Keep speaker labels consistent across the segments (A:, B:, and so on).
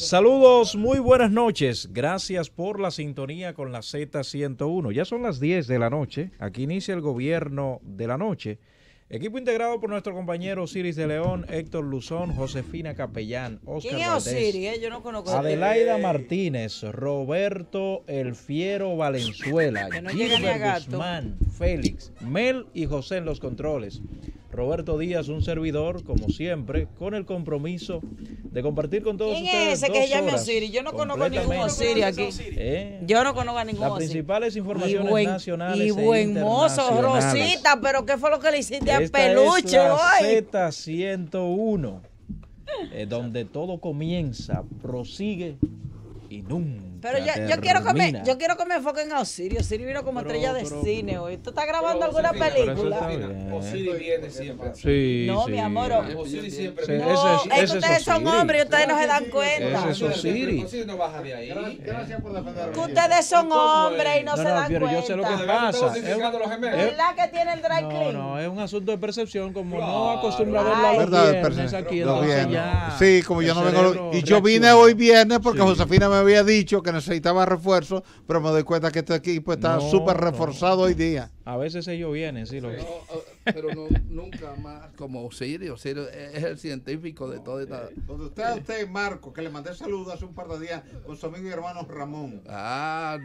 A: Saludos, muy buenas noches. Gracias por la sintonía con la Z101. Ya son las 10 de la noche. Aquí inicia el gobierno de la noche. Equipo integrado por nuestro compañero Osiris de León, Héctor Luzón, Josefina Capellán, Oscar
B: ¿Quién es
A: Valdés,
B: Osiris? Yo no conozco.
A: Adelaida Martínez, Roberto El Fiero Valenzuela,
B: Que no llega ni a
A: Gilbert
B: gato.
A: Guzmán, Félix, Mel y José en los controles. Roberto Díaz, un servidor, como siempre, con el compromiso de compartir con todos
B: ¿Quién
A: ustedes
B: es ese que se llama
A: horas
B: Osiris? Yo no conozco ningún
A: completamente.
B: Osiris aquí. Yo no conozco a ningún
A: Las
B: Osiris.
A: principales informaciones nacionales
B: y buen mozo,
A: internacionales.
B: Rosita, pero ¿qué fue lo que le hiciste a
A: Esta
B: Peluche
A: es la
B: hoy?
A: Z101, donde todo comienza, prosigue y nunca
B: Pero yo
A: termina.
B: quiero que me enfoquen a Osiris. Osiris vino como estrella de cine hoy. ¿Tú estás grabando
C: Pero,
B: alguna
C: Josefina,
B: película?
A: pero eso está bien.
C: Osiris viene siempre.
A: Sí,
B: No,
A: sí.
B: mi amor.
C: Osiris siempre
A: Sí,
C: viene.
B: No,
A: ese
B: es que ustedes son
A: Osiris.
B: hombres y ustedes no se dan cuenta.
A: Ese es Osiris.
C: Osiris no baja de ahí.
D: Gracias por defender.
B: Que ustedes son
C: ¿Cómo es?
B: hombres y no se
A: No,
B: dan
A: pero
B: cuenta.
A: yo sé lo que
C: De verdad,
A: pasa.
C: estamos identificando los gemelos.
B: ¿Verdad que tiene el dry
A: No,
B: clean?
A: no, es un asunto de percepción, como no
C: Claro.
A: acostumbro a
B: Ay.
A: verlo los
D: ¿Verdad?
A: viernes aquí,
D: Los
A: entonces
D: viernes.
A: ya
D: Sí, como yo
A: el
D: no vengo.
A: cerebro
D: Y yo vine
A: reacciona.
D: hoy viernes porque
A: Sí.
D: Josefina me había dicho que necesitaba refuerzo, pero me doy cuenta que este equipo está
A: No,
D: súper
A: no.
D: reforzado hoy día.
A: A veces ellos vienen, sí. Lo...
E: Pero nunca más como Osiris. Osiris es el científico de todo esta.
D: Donde usted, Marco, que le mandé saludos hace un par de días con su amigo y hermano Ramón.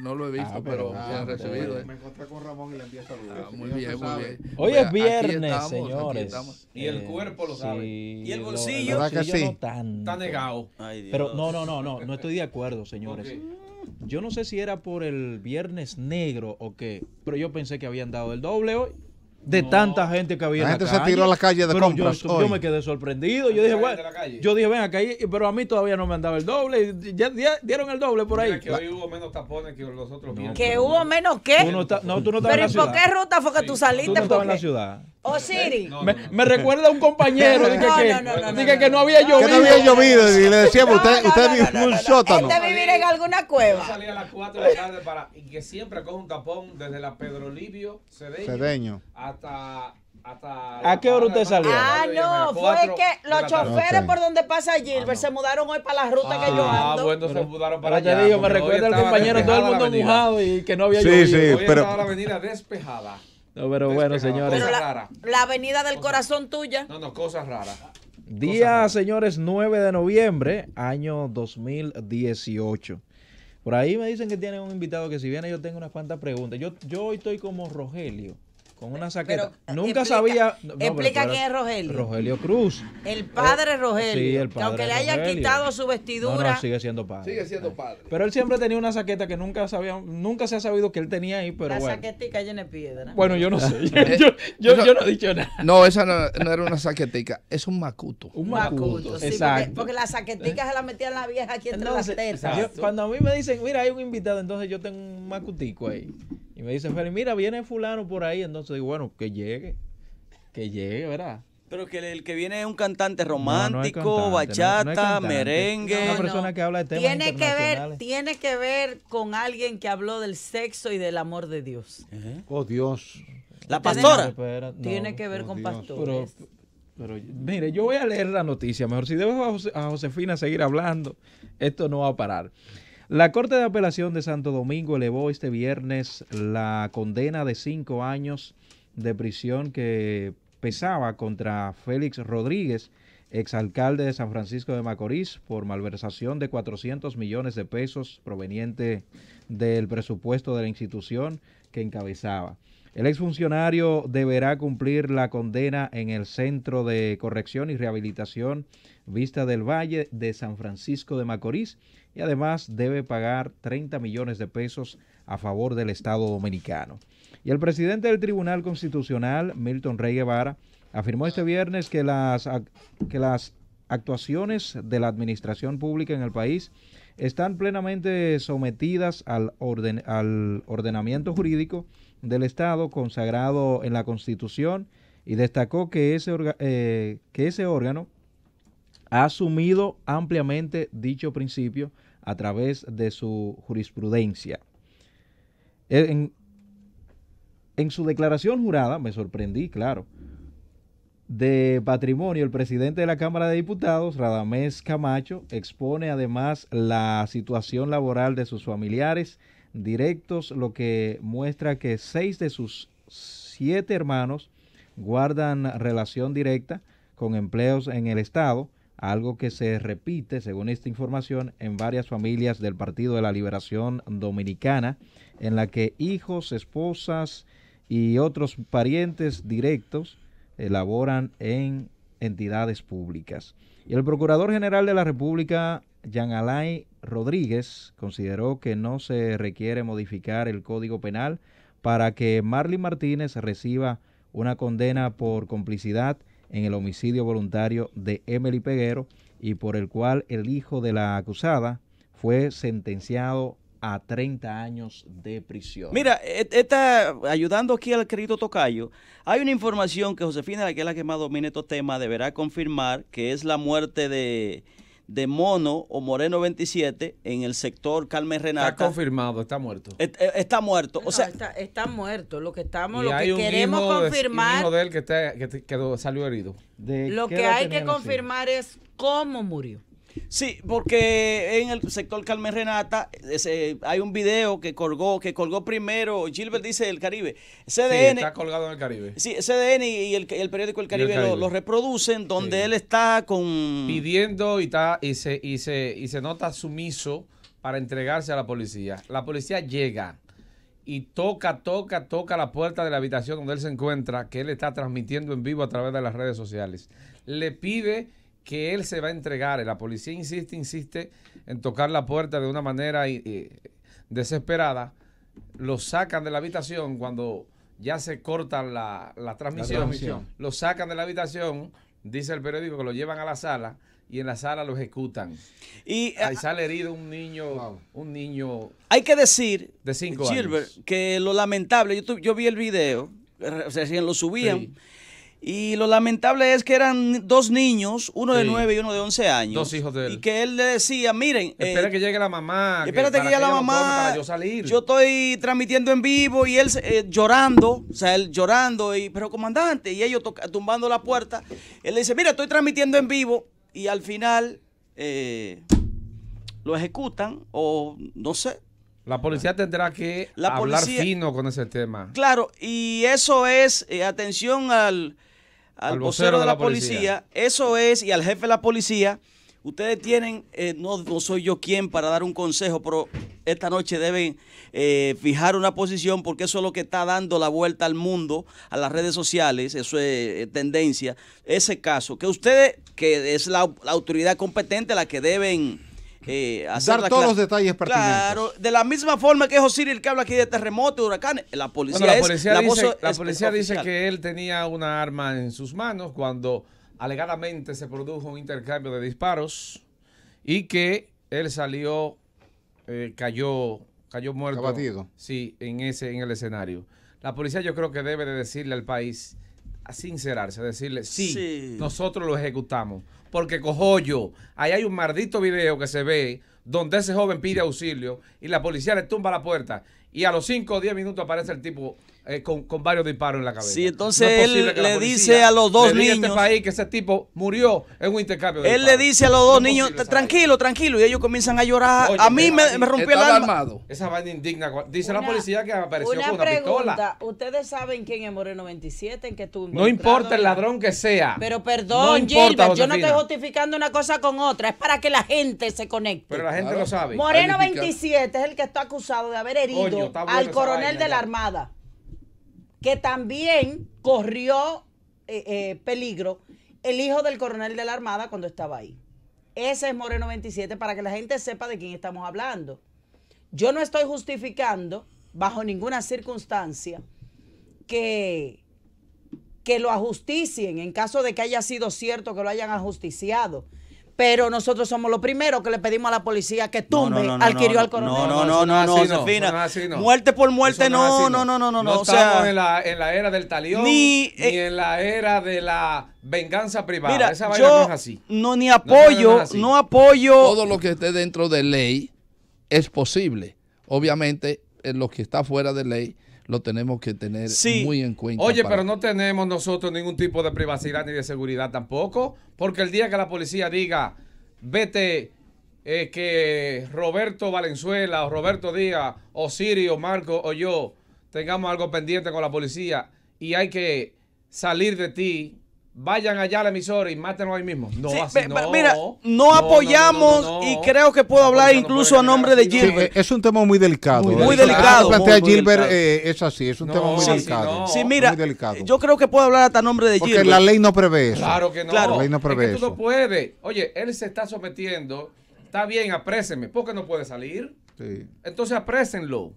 E: No lo he visto, pero bien recibido.
D: Me encontré con Ramón y le envié saludos.
E: Muy bien, muy bien.
A: Hoy
E: Pues
A: es viernes,
E: aquí estamos.
A: señores.
C: Y el cuerpo lo sabe.
F: ¿Y el bolsillo?
A: El
D: ¿Verdad que
A: bolsillo
D: sí?
A: no tanto.
C: Está negado.
F: Ay, Dios.
A: Pero no estoy de acuerdo, señores.
C: Ok.
A: Yo no sé si era por el viernes negro o qué, pero yo pensé que habían dado el doble hoy. De tanta gente que había
D: La
A: en
D: gente
A: la
D: se
A: calle.
D: tiró a la calle de
A: Pero
D: compras
A: yo
D: hoy.
A: me quedé sorprendido. Yo dije,
C: ¿Salen
A: bueno,
C: de la calle?
A: yo dije, ven acá, pero a mí todavía no me han dado el doble. Ya dieron el doble por ahí.
C: Mira que hoy hubo menos tapones que los otros viernes.
B: ¿Que hubo menos qué?
A: Tú no estabas en
B: Pero
A: la
B: ¿y por
A: ciudad.
B: qué ruta fue que tú
A: Tú
B: saliste?
A: no estabas en la
B: Porque-
A: ciudad.
B: Osiris.
C: No,
A: Me recuerda a un compañero dije
B: No,
A: que,
B: no, no, no,
A: dije
B: no,
A: que no había
D: Que no
A: llovido.
D: había llovido y le decíamos,
B: No,
D: usted
B: no,
D: vive en un sótano.
B: Este vivir en alguna
C: Yo
B: cueva.
C: salí a las 4 de la tarde y que siempre coge un tapón desde la Pedro Livio,
D: Cedeño.
C: hasta
A: ¿A qué hora usted salió?
B: Ah, no, fue que los choferes
D: Ok.
B: por donde pasa Gilbert se mudaron hoy para la ruta que yo ando.
C: bueno, se mudaron para
A: Pero te
C: allá.
A: digo, me
C: porque hoy
A: recuerda al
C: estaba
A: compañero, todo el
C: despejada
A: mundo
C: la avenida.
A: mojado y que no había
D: Sí,
A: llovido.
D: sí.
C: Hoy
D: pero-
C: estaba la avenida despejada.
A: No, pero bueno, señores.
B: Pero
C: Cosa
B: la,
C: rara.
B: la avenida del corazón tuya.
C: No, cosas raras.
A: Día, señores, 9 de noviembre, año 2018. Por ahí me dicen que tienen un invitado que si viene yo tengo unas cuantas preguntas. Yo hoy estoy como Rogelio, con una saqueta.
B: Pero,
A: Nunca
B: explica-
A: sabía... no, pero
B: explica
A: espera.
B: quién es Rogelio.
A: Rogelio Cruz.
B: El padre Rogelio.
A: Sí, el
B: que
A: padre
B: aunque le hayan
A: Rogelio.
B: quitado su
A: No,
B: vestidura.
A: no, sigue siendo padre.
E: Sigue siendo padre.
A: Pero él siempre tenía una saqueta que nunca se ha sabido que él tenía ahí, pero
B: la
A: bueno.
B: saquetica llena de piedra.
A: Bueno, yo no sé. Yo no he dicho nada.
E: No, esa no era una saquetica, es un macuto.
A: Un
B: Macuto,
A: macuto.
B: sí,
A: Exacto.
B: porque la saquetica se la metían la vieja aquí entre
A: Entonces,
B: las tetas.
A: yo- cuando a mí me dicen, mira, hay un invitado, entonces yo tengo un macutico ahí. Y me dicen, Félix, mira, viene fulano por ahí. Entonces digo, bueno, que llegue, ¿verdad?
F: Pero que el que viene es un cantante
A: No, no es
F: romántico,
A: cantante, no es
F: bachata,
A: cantante.
F: merengue.
A: Una
B: No,
A: persona
B: no.
A: que habla de temas internacionales.
B: Tiene que ver con alguien que habló del sexo y del amor de Dios.
D: Oh, Dios.
F: La
B: Ustedes
F: pastora.
A: Espera, no,
B: Tiene que ver
D: por
B: con
D: Dios.
B: pastores.
A: pero, mire, yo voy a leer la noticia. Mejor si dejo a Josefina seguir hablando, esto no va a parar. La Corte de Apelación de Santo Domingo elevó este viernes la condena de 5 años de prisión que pesaba contra Félix Rodríguez, exalcalde de San Francisco de Macorís, por malversación de 400 millones de pesos proveniente del presupuesto de la institución que encabezaba. El exfuncionario deberá cumplir la condena en el Centro de Corrección y Rehabilitación Vista del Valle de San Francisco de Macorís y además debe pagar 30 millones de pesos a favor del Estado Dominicano. Y el presidente del Tribunal Constitucional, Milton Rey Guevara, afirmó este viernes que las actuaciones de la administración pública en el país están plenamente sometidas al ordenamiento jurídico del Estado consagrado en la Constitución y destacó que ese órgano ha asumido ampliamente dicho principio a través de su jurisprudencia. En su declaración jurada, me sorprendí, claro, de Patrimonio, el presidente de la Cámara de Diputados, Radamés Camacho, expone además la situación laboral de sus familiares directos, lo que muestra que 6 de sus 7 hermanos guardan relación directa con empleos en el Estado, algo que se repite, según esta información, en varias familias del Partido de la Liberación Dominicana, en la que hijos, esposas y otros parientes directos laboran en entidades públicas. Y el Procurador General de la República, Jean Alain Rodríguez, consideró que no se requiere modificar el Código Penal para que Marley Martínez reciba una condena por complicidad en el homicidio voluntario de Emily Peguero y por el cual el hijo de la acusada fue sentenciado a 30 años de prisión.
F: Mira, está ayudando aquí al querido tocayo. Hay una información que Josefina, que es la que más domina estos temas, deberá confirmar, que es la muerte de Mono o Moreno 27 en el sector Carmen Renata.
C: Está confirmado, está muerto.
F: Está muerto.
B: No,
F: O sea,
B: está muerto. Lo que
C: Y
B: hay un queremos
C: hijo
B: confirmar,
C: un hijo de él que salió herido.
B: lo que hay que confirmar es cómo murió.
F: sí, porque en el sector Carmen Renata hay un video que colgó primero, Gilbert dice el Caribe, CDN.
C: Sí, está colgado en el Caribe.
F: Sí, CDN y el periódico El Caribe,
C: Caribe.
F: lo reproducen, donde
C: Sí.
F: él está con...
C: Pidiendo y se nota sumiso para entregarse a la policía. La policía llega y toca la puerta de la habitación donde él se encuentra, que él está transmitiendo en vivo a través de las redes sociales. Le pide que él se va a entregar. La policía insiste en tocar la puerta de una manera desesperada. Lo sacan de la habitación cuando ya se corta la transmisión. Lo sacan de la habitación, dice el periódico que lo llevan a la sala y en la sala lo ejecutan.
F: Y
C: Ahí sale herido un niño
F: hay que decir,
C: de 5
F: Gilbert,
C: años.
F: que lo lamentable, yo vi el video, recién lo subían,
C: Sí.
F: y lo lamentable es que eran 2 niños, uno de
C: Sí.
F: 9 y uno de 11 años.
C: 2 hijos de él.
F: Y que él le decía, miren,
C: Espera que llegue la mamá.
F: espérate que
C: para
F: llegue la
C: ella lo tome
F: mamá,
C: para yo salir.
F: yo estoy transmitiendo en vivo y él llorando, o sea, él llorando, pero comandante, y ellos tumbando la puerta, él le dice, mira, estoy transmitiendo en vivo, y al final lo ejecutan, o no sé.
C: La policía tendrá que
F: La
C: hablar
F: policía-
C: fino con ese tema.
F: Claro, y eso es, atención al vocero de la policía, eso es, y al jefe de la policía, ustedes tienen, no soy yo quien para dar un consejo, pero esta noche deben fijar una posición porque eso es lo que está dando la vuelta al mundo, a las redes sociales, eso es tendencia, ese caso, que ustedes, que es la autoridad competente la que deben hacer
D: Dar todos los detalles pertinentes.
F: Claro, de la misma forma que es Osiris el que habla aquí de terremotos, de huracanes, la policía
C: Bueno,
F: es la voz
C: la policía dice
F: oficial.
C: que él tenía una arma en sus manos cuando alegadamente se produjo un intercambio de disparos y que él salió, cayó muerto.
D: Abatido.
C: Sí, en el escenario. La policía yo creo que debe de decirle al país, a sincerarse, decirle, sí, nosotros lo ejecutamos. Porque cojollo, ahí hay un maldito video que se ve donde ese joven pide auxilio y la policía le tumba la puerta y a los 5 o 10 minutos aparece el tipo con varios disparos en la cabeza.
F: Sí, entonces
C: No es
F: él
C: posible que la
F: le
C: policía
F: dice a los 2
C: le diga a
F: niños,
C: este país que ese tipo murió en un intercambio de
F: él le
C: disparos.
F: dice a los 2
C: No es
F: niños,
C: posible esa
F: tranquilo, tranquilo, y ellos comienzan a llorar.
C: Oye,
F: a mí
C: pero
F: me rompió el
E: estaba
F: alma.
E: armado.
C: Esa vaina indigna. Dice la
B: Una-
C: policía que apareció
B: Una
C: con una pistola.
B: pregunta, ¿ustedes saben quién es Moreno 27? ¿En qué estuvo
C: No importa
B: involucrado?
C: el ladrón que sea.
B: Pero
C: No
B: perdón,
C: importa,
B: Gilbert, yo no
C: Josefina.
B: estoy justificando una cosa con otra, es para que la gente se conecte.
C: Pero la gente
E: Claro.
C: lo sabe.
B: Moreno
E: Verifica.
B: 27 es el que está acusado de haber herido
C: Coño, está buena
B: al
C: esa
B: coronel
C: vaina
B: de la
C: ya.
B: Armada, que también corrió peligro el hijo del coronel de la Armada cuando estaba ahí. Ese es Moreno 27 para que la gente sepa de quién estamos hablando. Yo no estoy justificando bajo ninguna circunstancia que lo ajusticien en caso de que haya sido cierto que lo hayan ajusticiado. Pero nosotros somos los primeros que le pedimos a la policía que tumbe al que hirió al coronel.
F: No, Josefina. Muerte por muerte, no.
C: No
F: O
C: estamos
F: sea,
C: en la era del talión
F: ni,
C: ni en la era de la venganza privada.
F: mira,
C: Esa vaina no es así.
F: ni apoyo,
C: no es así.
F: apoyo.
E: Todo lo que esté dentro de ley es posible. Obviamente, lo que está fuera de ley lo tenemos que tener muy en cuenta.
C: Oye, pero no tenemos nosotros ningún tipo de privacidad ni de seguridad tampoco, porque el día que la policía diga, vete, que Roberto Valenzuela o Roberto Díaz o Siri o Marco o yo tengamos algo pendiente con la policía y hay que salir de ti, vayan allá a la emisora y mátenlo ahí mismo. No,
F: Sí,
C: así
F: mira, no apoyamos y creo que puedo hablar incluso a nombre de Gilbert.
G: Sí, es un tema muy delicado.
F: Muy delicado.
G: Plantea
F: Muy
G: Gilbert,
F: delicado.
G: es así, es un tema muy delicado.
F: Sí, mira,
G: Muy delicado.
F: yo creo que puedo hablar hasta a nombre de
G: Porque
F: Gilbert.
G: la ley no prevé eso.
C: Claro que no.
G: La ley no prevé
C: es que tú
G: eso.
C: no puedes. Oye, él se está sometiendo. Está bien, aprésenme. ¿Por qué no puede salir?
G: Sí.
C: Entonces aprésenlo.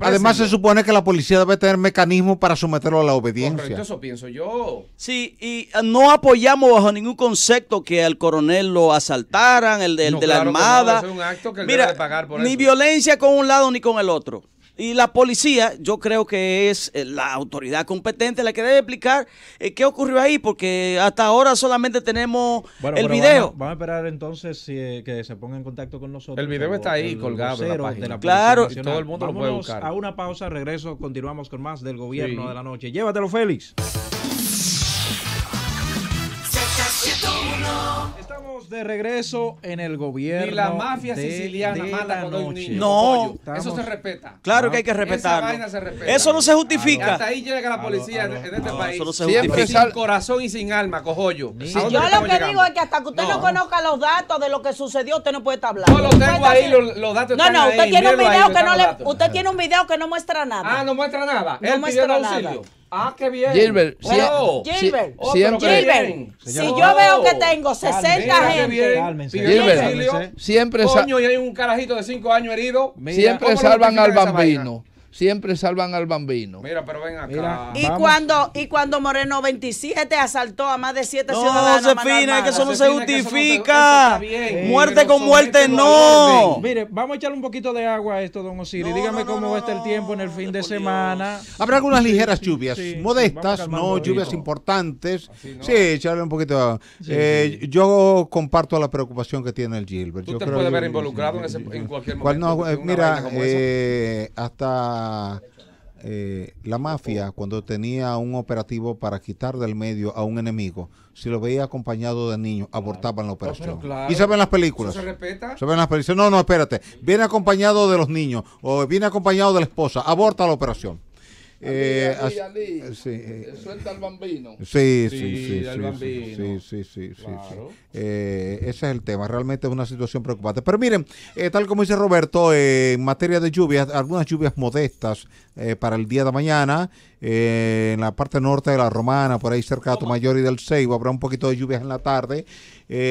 G: Además, se supone que la policía debe tener mecanismos para someterlo a la obediencia.
C: Correcto, eso pienso yo.
F: Sí, y no apoyamos bajo ningún concepto que al coronel lo asaltaran, el de
C: No,
F: la
C: claro que no,
F: Armada.
C: eso es un acto que él
F: Mira,
C: debe de pagar por
F: ni
C: eso.
F: violencia con un lado ni con el otro. Y la policía, yo creo que es la autoridad competente la que debe explicar qué ocurrió ahí, porque hasta ahora solamente tenemos el video.
A: Vamos a esperar entonces que se ponga en contacto con nosotros.
C: El video está ahí colgado en la página.
A: de la
F: Claro.
A: Policía
C: Y todo el
A: Nacional.
C: mundo lo puede
A: Vámonos
C: buscar.
A: a una pausa, regreso, continuamos con más del gobierno
C: Sí.
A: de la noche. Llévatelo, Félix. Estamos de regreso en el gobierno.
C: Ni la mafia
A: de
C: siciliana manda
A: la
C: cuando hay un
A: noche.
C: niño.
F: No.
C: Pollo. Eso se respeta.
F: Claro que hay que
C: Esa
F: respetarlo.
C: vaina se respeta.
F: Eso no se justifica.
C: Hasta ahí llega la policía en este país.
F: eso no se
E: Siempre
F: justifica.
C: Sin corazón y sin alma, cojollo.
A: Sí.
C: ¿A dónde
B: Yo lo
C: estamos
B: que
C: llegando?
B: digo es que hasta que usted no conozca los datos de lo que sucedió, usted no puede estar hablando.
C: Yo lo tengo ahí, los datos
B: No,
C: están
B: no, usted
C: ahí.
B: tiene un
C: Mírenlo ahí,
B: video que
C: están
B: no
C: los
B: le,
C: datos.
B: usted tiene un video que no muestra nada.
C: Ah, no muestra nada.
B: No
C: Él
B: muestra
C: pidió
B: nada.
C: auxilio. Ah, qué bien.
E: Gilbert,
C: Oh,
B: Gilbert,
C: oh,
E: siempre-
C: pero qué
B: Gilbert,
C: bien.
B: si
A: Señor,
B: yo veo que tengo 60
C: Mira qué bien.
B: gente,
A: Cálmense.
C: Pidió
E: Gilbert.
C: auxilio.
E: siempre,
C: Coño, y hay un carajito de 5 años herido.
E: siempre
C: ¿Cómo lo
E: salvan al
C: justifican esa vaina?
E: bambino. Siempre salvan al bambino.
C: Mira, pero ven acá.
A: Mira.
B: y cuando Moreno 27 asaltó a más de 7
F: No,
B: ciudadanos. a mano
F: Josefina, que eso no se
C: Josefina, que eso no se-
F: justifica.
C: eso está bien.
F: Muerte
C: Pero
F: con muerte,
C: somételo al
F: no.
C: orden.
A: Mire, vamos a echarle un poquito de agua a esto, don Osiris.
F: No,
A: Dígame
F: no, no,
A: cómo
F: no,
A: va a estar el
F: no,
A: tiempo en el fin de
F: por
A: semana.
G: Habrá algunas ligeras lluvias,
A: Sí, vamos
G: modestas,
A: calmando
G: no
A: un
G: lluvias
A: poquito.
G: importantes.
C: Así, ¿no?
G: Sí, echarle un poquito de agua. Yo comparto la preocupación que tiene el Gilbert.
C: Tú
G: Yo
C: te
G: creo
C: puedes
G: que-
C: ver involucrado en cualquier
G: ¿Cuál
C: momento.
G: no?
C: porque una
G: Mira,
C: vaina como esa.
G: hasta la mafia, cuando tenía un operativo para quitar del medio a un enemigo, si lo veía acompañado de niños, abortaban la operación.
C: claro.
G: Y se ven las películas.
C: ¿Eso se respeta?
G: Se ven las películas. No, no, espérate. Viene acompañado de los niños o viene acompañado de la esposa, aborta la operación.
E: Ali,
G: Sí,
E: suelta al bambino.
G: Sí,
C: Sí,
G: sí, sí,
C: del
G: sí,
C: bambino.
G: sí.
C: Claro.
G: Ese es el tema, realmente es una situación preocupante. Pero miren, tal como dice Roberto, en materia de lluvias, algunas lluvias modestas para el día de mañana, en la parte norte de la Romana, por ahí cerca de Atomayor y del Ceibo, habrá un poquito de lluvias en la tarde.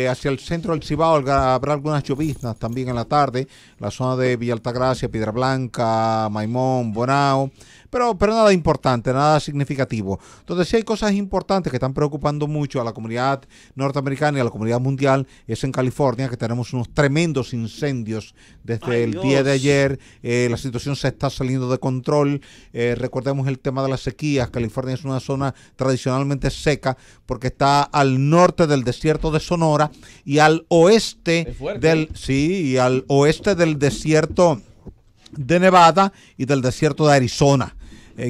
G: Hacia el centro del Cibao habrá algunas lloviznas también en la tarde, la zona de Villa Altagracia, Piedra Blanca, Maimón, Bonao. Pero nada importante, nada significativo. Entonces, si hay cosas importantes que están preocupando mucho a la comunidad norteamericana y a la comunidad mundial, es en California, que tenemos unos tremendos incendios desde el día de ayer. La situación se está saliendo de control. Recordemos el tema de las sequías. California es una zona tradicionalmente seca porque está al norte del desierto de Sonora y al oeste y al oeste del desierto de Nevada y del desierto de Arizona.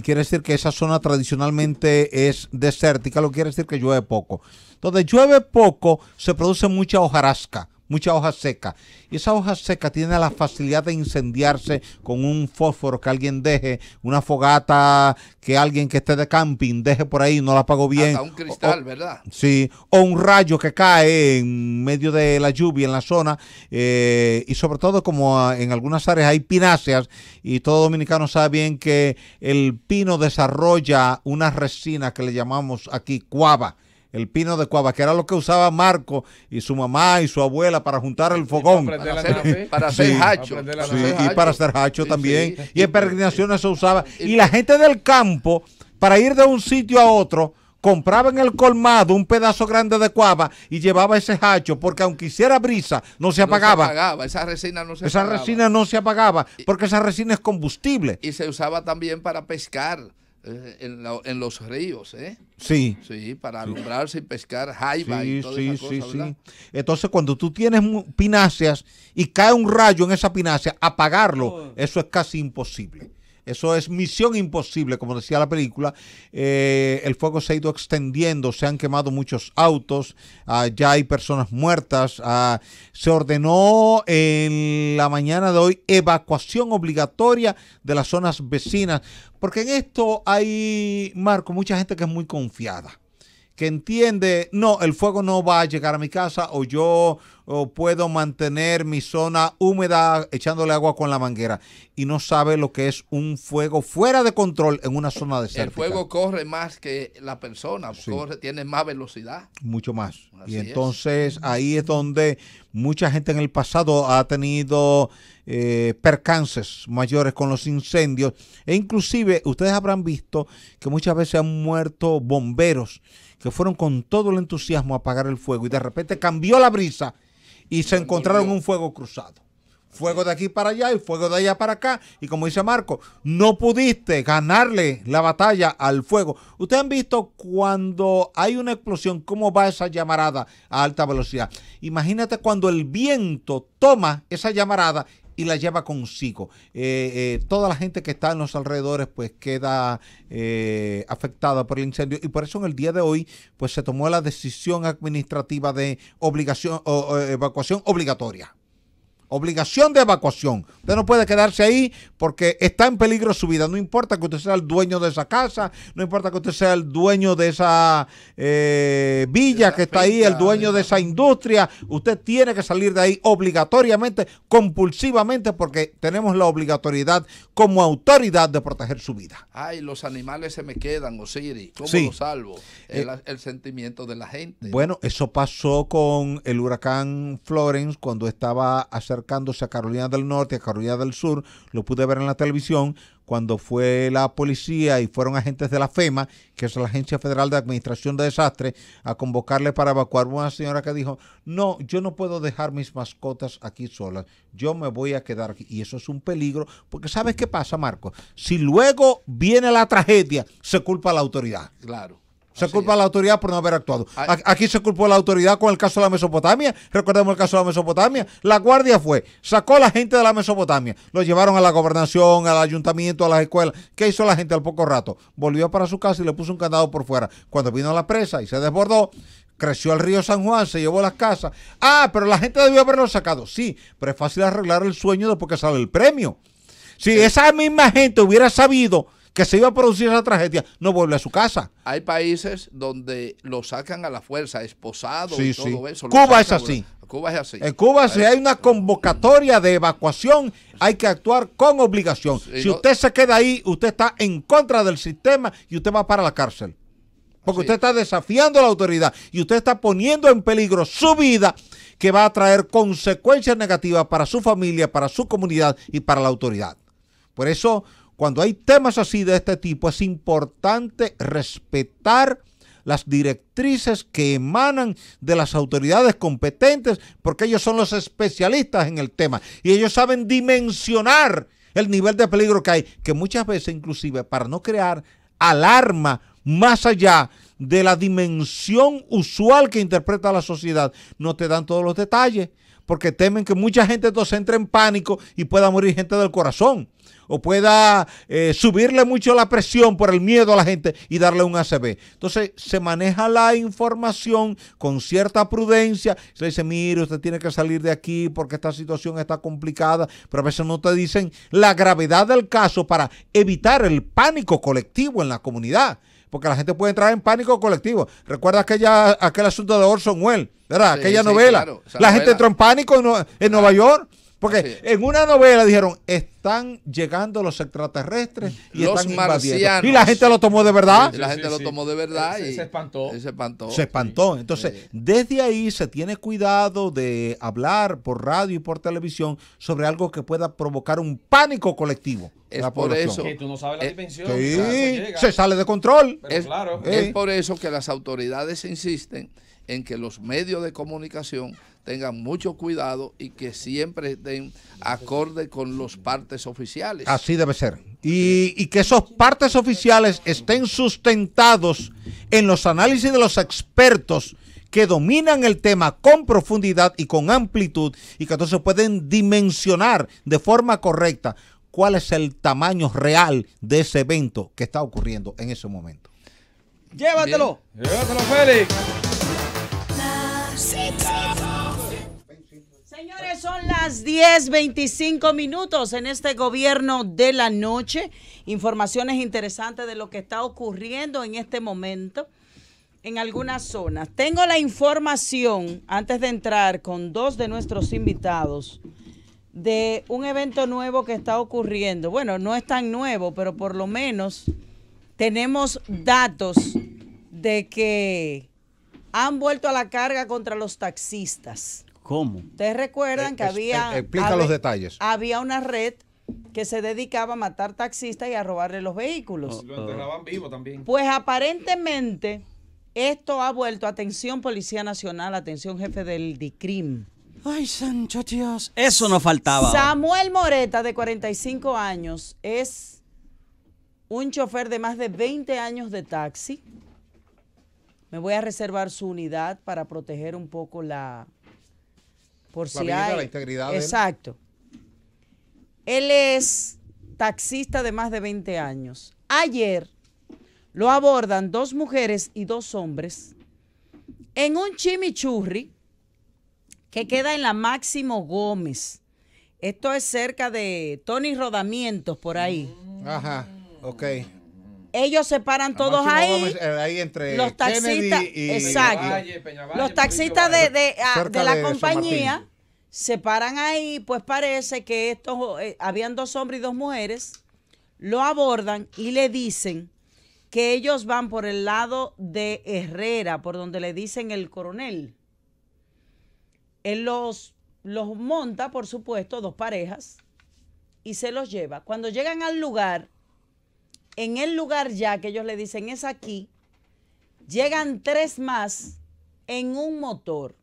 G: Quiere decir que esa zona tradicionalmente es desértica, lo que quiere decir que llueve poco. Donde llueve poco se produce mucha hojarasca, mucha hoja seca. Y esa hoja seca tiene la facilidad de incendiarse con un fósforo que alguien deje, una fogata que alguien que esté de camping deje por ahí, no la apagó bien.
E: Hasta un cristal, ¿verdad?
G: Sí, o un rayo que cae en medio de la lluvia en la zona, y sobre todo como en algunas áreas hay pináceas, y todo dominicano sabe bien que el pino desarrolla una resina que le llamamos aquí cuava. El pino de cuava, que era lo que usaba Marco y su mamá y su abuela para juntar el fogón.
E: Para hacer hacho.
G: Y para hacer hacho también.
E: sí.
G: Y en peregrinaciones se usaba. Y la gente del campo, para ir de un sitio a otro, compraba en el colmado un pedazo grande de cuava y llevaba ese hacho, porque aunque hiciera brisa, no se apagaba.
E: Esa resina no se
G: Esa
E: apagaba.
G: resina no se apagaba, porque esa resina es combustible.
E: Y se usaba también para pescar en los ríos, ¿eh?
G: Sí.
E: Sí, para alumbrarse y pescar jaiba y todas esas cosas, ¿verdad?
G: Entonces, cuando tú tienes pináceas y cae un rayo en esa pinácea, apagarlo, eso es casi imposible. Eso es misión imposible, como decía la película. El fuego se ha ido extendiendo, se han quemado muchos autos, ya hay personas muertas. Se ordenó en la mañana de hoy evacuación obligatoria de las zonas vecinas, porque en esto hay, Marco, mucha gente que es muy confiada, que entiende, no, el fuego no va a llegar a mi casa, o yo puedo mantener mi zona húmeda echándole agua con la manguera, y no sabe lo que es un fuego fuera de control en una zona desértica.
E: El fuego corre más que la persona,
G: Sí.
E: tiene más velocidad.
G: Mucho más.
E: Así
G: Y
E: es.
G: entonces ahí es donde mucha gente en el pasado ha tenido percances mayores con los incendios, e inclusive ustedes habrán visto que muchas veces han muerto bomberos que fueron con todo el entusiasmo a apagar el fuego y de repente cambió la brisa y se encontraron un fuego cruzado. Fuego de aquí para allá y fuego de allá para acá. Y como dice Marco, no pudiste ganarle la batalla al fuego. Ustedes han visto cuando hay una explosión, cómo va esa llamarada a alta velocidad. Imagínate cuando el viento toma esa llamarada y la lleva consigo. Toda la gente que está en los alrededores pues queda afectada por el incendio, y por eso en el día de hoy pues se tomó la decisión administrativa de evacuación obligatoria. Obligación de evacuación. Usted no puede quedarse ahí porque está en peligro su vida. No importa que usted sea el dueño de esa casa, no importa que usted sea el dueño de esa villa que está ahí, el dueño de esa industria. Usted tiene que salir de ahí obligatoriamente, compulsivamente, porque tenemos la obligatoriedad como autoridad de proteger su vida.
E: Ay, los animales se me quedan, Osiris. ¿Cómo
G: Sí.
E: los salvo? El sentimiento de la gente.
G: Bueno, eso pasó con el huracán Florence cuando estaba acercándose a Carolina del Norte, a Carolina del Sur. Lo pude ver en la televisión cuando fue la policía y fueron agentes de la FEMA, que es la Agencia Federal de Administración de Desastres, a convocarle para evacuar. Una señora que dijo, no, yo no puedo dejar mis mascotas aquí solas, yo me voy a quedar aquí. Y eso es un peligro, porque ¿sabes qué pasa, Marco? Si luego viene la tragedia, se culpa a la autoridad.
E: Claro.
G: Se
E: Así
G: culpa a
E: es.
G: la autoridad por no haber actuado.
E: Ay.
G: Aquí se culpó a la autoridad con el caso de la Mesopotamia. Recordemos el caso de la Mesopotamia. La guardia fue, sacó a la gente de la Mesopotamia, lo llevaron a la gobernación, al ayuntamiento, a las escuelas. ¿Qué hizo la gente al poco rato? Volvió para su casa y le puso un candado por fuera. Cuando vino la presa y se desbordó, creció el río San Juan, se llevó las casas. Pero la gente debió haberlo sacado. Sí, pero es fácil arreglar el sueño después que sale el premio. Si esa misma gente hubiera sabido que se iba a producir esa tragedia, no vuelve a su casa.
E: Hay países donde lo sacan a la fuerza, esposado
G: Sí,
E: y todo
G: sí.
E: eso. lo
G: Cuba es
E: sacan,
G: así.
E: Cuba es así.
G: En Cuba, si hay una convocatoria de evacuación, hay que actuar con obligación.
E: Sí,
G: Si
E: no-
G: usted se queda ahí, usted está en contra del sistema y usted va para la cárcel. Porque
E: Así
G: usted
E: es.
G: está desafiando a la autoridad y usted está poniendo en peligro su vida, que va a traer consecuencias negativas para su familia, para su comunidad y para la autoridad. Por eso, cuando hay temas así de este tipo, es importante respetar las directrices que emanan de las autoridades competentes, porque ellos son los especialistas en el tema y ellos saben dimensionar el nivel de peligro que hay, que muchas veces inclusive para no crear alarma más allá de la dimensión usual que interpreta la sociedad, no te dan todos los detalles, porque temen que mucha gente entonces entre en pánico y pueda morir gente del corazón, o pueda subirle mucho la presión por el miedo a la gente y darle un ACV. Entonces se maneja la información con cierta prudencia. Se dice, mire, usted tiene que salir de aquí porque esta situación está complicada, pero a veces no te dicen la gravedad del caso para evitar el pánico colectivo en la comunidad. Porque la gente puede entrar en pánico colectivo. Recuerda aquel asunto de Orson Welles, ¿verdad?
E: Sí,
G: aquella
E: sí,
G: novela.
E: claro, esa
G: La gente
E: novela.
G: entró en pánico en Nueva York. Porque
E: Así es.
G: en una novela dijeron, están llegando los extraterrestres y
E: Los
G: están invadiendo.
E: marcianos.
G: Y la gente lo tomó de verdad.
E: Y la gente lo tomó de verdad y
C: Se espantó.
E: se espantó.
G: Se espantó. Entonces, desde ahí se tiene cuidado de hablar por radio y por televisión sobre algo que pueda provocar un pánico colectivo en
E: Es
G: la
E: por
G: población.
E: eso.
C: Que tú no sabes la dimensión.
G: Sí,
C: Claro, eso llega.
G: se sale de control.
C: Pero claro.
E: Es por eso que las autoridades insisten en que los medios de comunicación tengan mucho cuidado y que siempre estén acorde con los partes oficiales.
G: Así debe ser. Y que esos partes oficiales estén sustentados en los análisis de los expertos que dominan el tema con profundidad y con amplitud, y que entonces pueden dimensionar de forma correcta cuál es el tamaño real de ese evento que está ocurriendo en ese momento.
F: Llévatelo.
C: Llévatelo, Félix.
B: Señores, son las 10:25 minutos en este gobierno de la noche. Informaciones interesantes de lo que está ocurriendo en este momento en algunas zonas. Tengo la información, antes de entrar con dos de nuestros invitados, de un evento nuevo que está ocurriendo. Bueno, no es tan nuevo, pero por lo menos tenemos datos de que han vuelto a la carga contra los taxistas.
F: ¿Cómo?
B: Ustedes recuerdan que
G: explica los detalles.
B: Había una red que se dedicaba a matar taxistas y a robarle los vehículos.
C: Lo enterraban vivo también.
B: Pues aparentemente esto ha vuelto, atención Policía Nacional, atención jefe del DICRIM.
F: Ay, sancho Dios. Eso no faltaba.
B: Samuel Moreta, de 45 años, es un chofer de más de 20 años de taxi. Me voy a reservar su unidad para proteger un poco por si
G: vida,
B: hay.
G: la integridad de él.
B: Exacto. Él es taxista de más de 20 años. Ayer lo abordan 2 mujeres y 2 hombres en un chimichurri que queda en la Máximo Gómez. Esto es cerca de Tony Rodamientos, por ahí.
G: Ajá, ok.
B: Ellos se paran todos ahí.
G: Gómez, ahí entre
B: los taxistas,
G: Kennedy y
B: exacto.
C: Peñavalle,
B: Los taxistas de
G: Cerca
B: la
G: de San
B: compañía
G: Martín.
B: se paran ahí, pues parece que estos habían 2 hombres y 2 mujeres, lo abordan y le dicen que ellos van por el lado de Herrera, por donde le dicen el Coronel. Él los monta, por supuesto, 2 parejas, y se los lleva. Cuando llegan al lugar, en el lugar ya que ellos le dicen es aquí, llegan 3 más en un motor.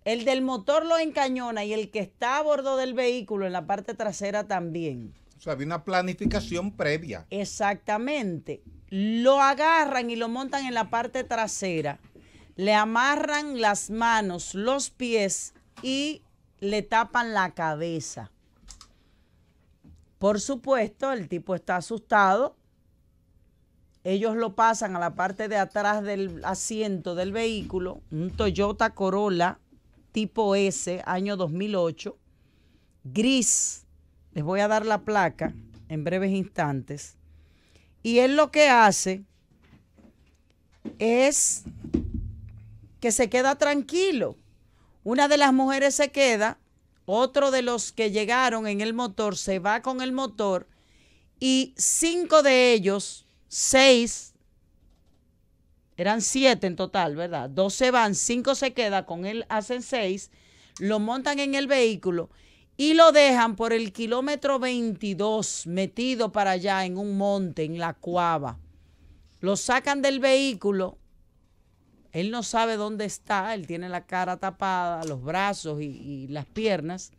B: El del motor lo encañona y el que está a bordo del vehículo en la parte trasera también.
G: O sea, había una planificación previa.
B: Exactamente. Lo agarran y lo montan en la parte trasera. Le amarran las manos, los pies y le tapan la cabeza. Por supuesto, el tipo está asustado. Ellos lo pasan a la parte de atrás del asiento del vehículo, un Toyota Corolla tipo S, año 2008, gris. Les voy a dar la placa en breves instantes. Y él lo que hace es que se queda tranquilo. Una de las mujeres se queda, otro de los que llegaron en el motor se va con el motor y 5 de ellos, 6, eran 7 en total, ¿verdad? 2 se van, 5 se quedan, con él hacen 6, lo montan en el vehículo y lo dejan por el kilómetro 22, metido para allá en un monte, en la cuava. Lo sacan del vehículo, él no sabe dónde está, él tiene la cara tapada, los brazos y las piernas,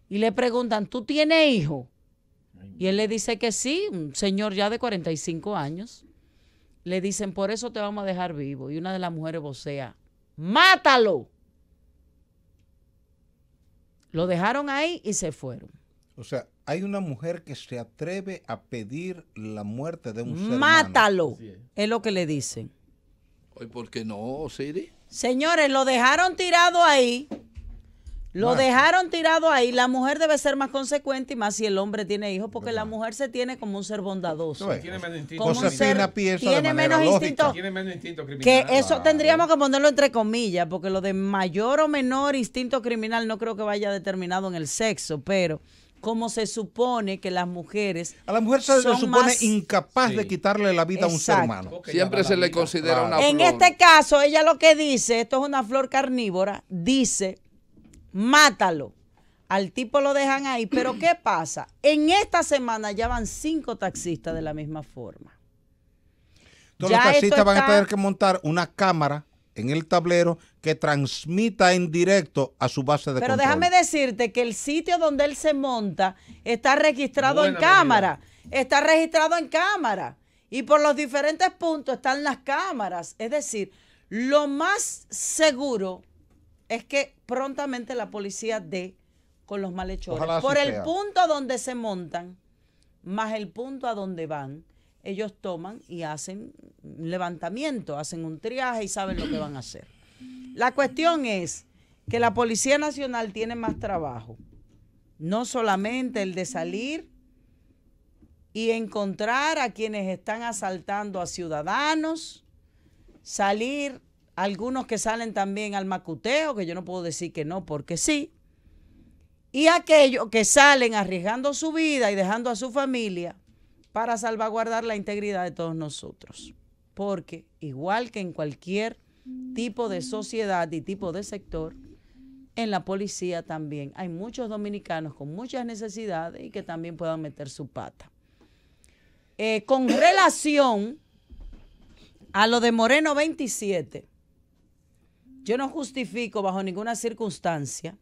B: y le preguntan, ¿tú tienes hijo? Y él le dice que sí, un señor ya de 45 años. Le dicen, por eso te vamos a dejar vivo. Y una de las mujeres vocea, ¡mátalo! Lo dejaron ahí y se fueron.
G: O sea, hay una mujer que se atreve a pedir la muerte de un ser humano.
B: ¡Mátalo! Es lo que le dicen.
E: ¿Y por qué no, Siri?
B: Señores, lo dejaron tirado ahí. Lo dejaron tirado ahí. La mujer debe ser más consecuente y más si el hombre tiene hijos, porque la mujer se tiene como un ser bondadoso.
C: Tiene menos instinto.
B: Como un
G: Josefina
B: ser-
G: piensa
B: tiene
G: de manera
B: menos
G: lógica.
B: instinto.
C: Tiene menos instinto criminal.
B: Que eso tendríamos que ponerlo entre comillas, porque lo de mayor o menor instinto criminal no creo que vaya determinado en el sexo, pero como se supone que las mujeres
G: A la mujer se le
B: son
G: supone
B: más-
G: incapaz de quitarle la vida a un ser
B: Exacto.
G: humano.
C: Porque
E: Siempre
C: ya da
E: se
C: la
E: le
C: vida.
E: considera una
B: En
E: flor.
B: este caso, ella lo que dice, esto es una flor carnívora, dice, mátalo. Al tipo lo dejan ahí, pero ¿qué pasa? En esta semana ya van 5 taxistas de la misma forma.
G: Entonces
B: Ya
G: los taxistas
B: esto
G: van a
B: está-
G: tener que montar una cámara en el tablero que transmita en directo a su base de
B: Pero
G: control.
B: déjame decirte que el sitio donde él se monta está registrado en
C: Buena
B: cámara. Está registrado en cámara. Y por los diferentes puntos están las cámaras. Es decir, lo más seguro es que prontamente la policía dé con los malhechores.
G: Ojalá así
B: Por el
G: sea.
B: punto donde se montan, más el punto a donde van, ellos toman y hacen un levantamiento, hacen un triaje y saben lo que van a hacer. La cuestión es que la Policía Nacional tiene más trabajo. No solamente el de salir y encontrar a quienes están asaltando a ciudadanos, salir, algunos que salen también al macuteo, que yo no puedo decir que no, porque sí, y aquellos que salen arriesgando su vida y dejando a su familia para salvaguardar la integridad de todos nosotros. Porque igual que en cualquier tipo de sociedad y tipo de sector, en la policía también hay muchos dominicanos con muchas necesidades y que también puedan meter su pata. Con relación a lo de Moreno 27, yo no justifico bajo ninguna circunstancia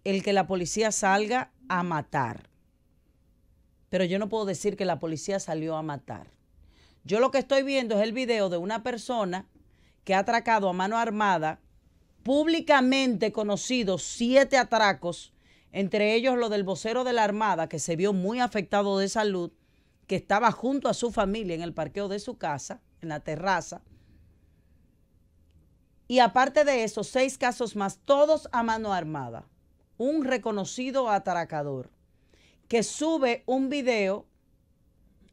B: el que la policía salga a matar. Pero yo no puedo decir que la policía salió a matar. Yo lo que estoy viendo es el video de una persona que ha atracado a mano armada, públicamente conocidos 7 atracos, entre ellos lo del vocero de la Armada, que se vio muy afectado de salud, que estaba junto a su familia en el parqueo de su casa, en la terraza. Y aparte de eso, 6 casos más, todos a mano armada. Un reconocido atracador que sube un video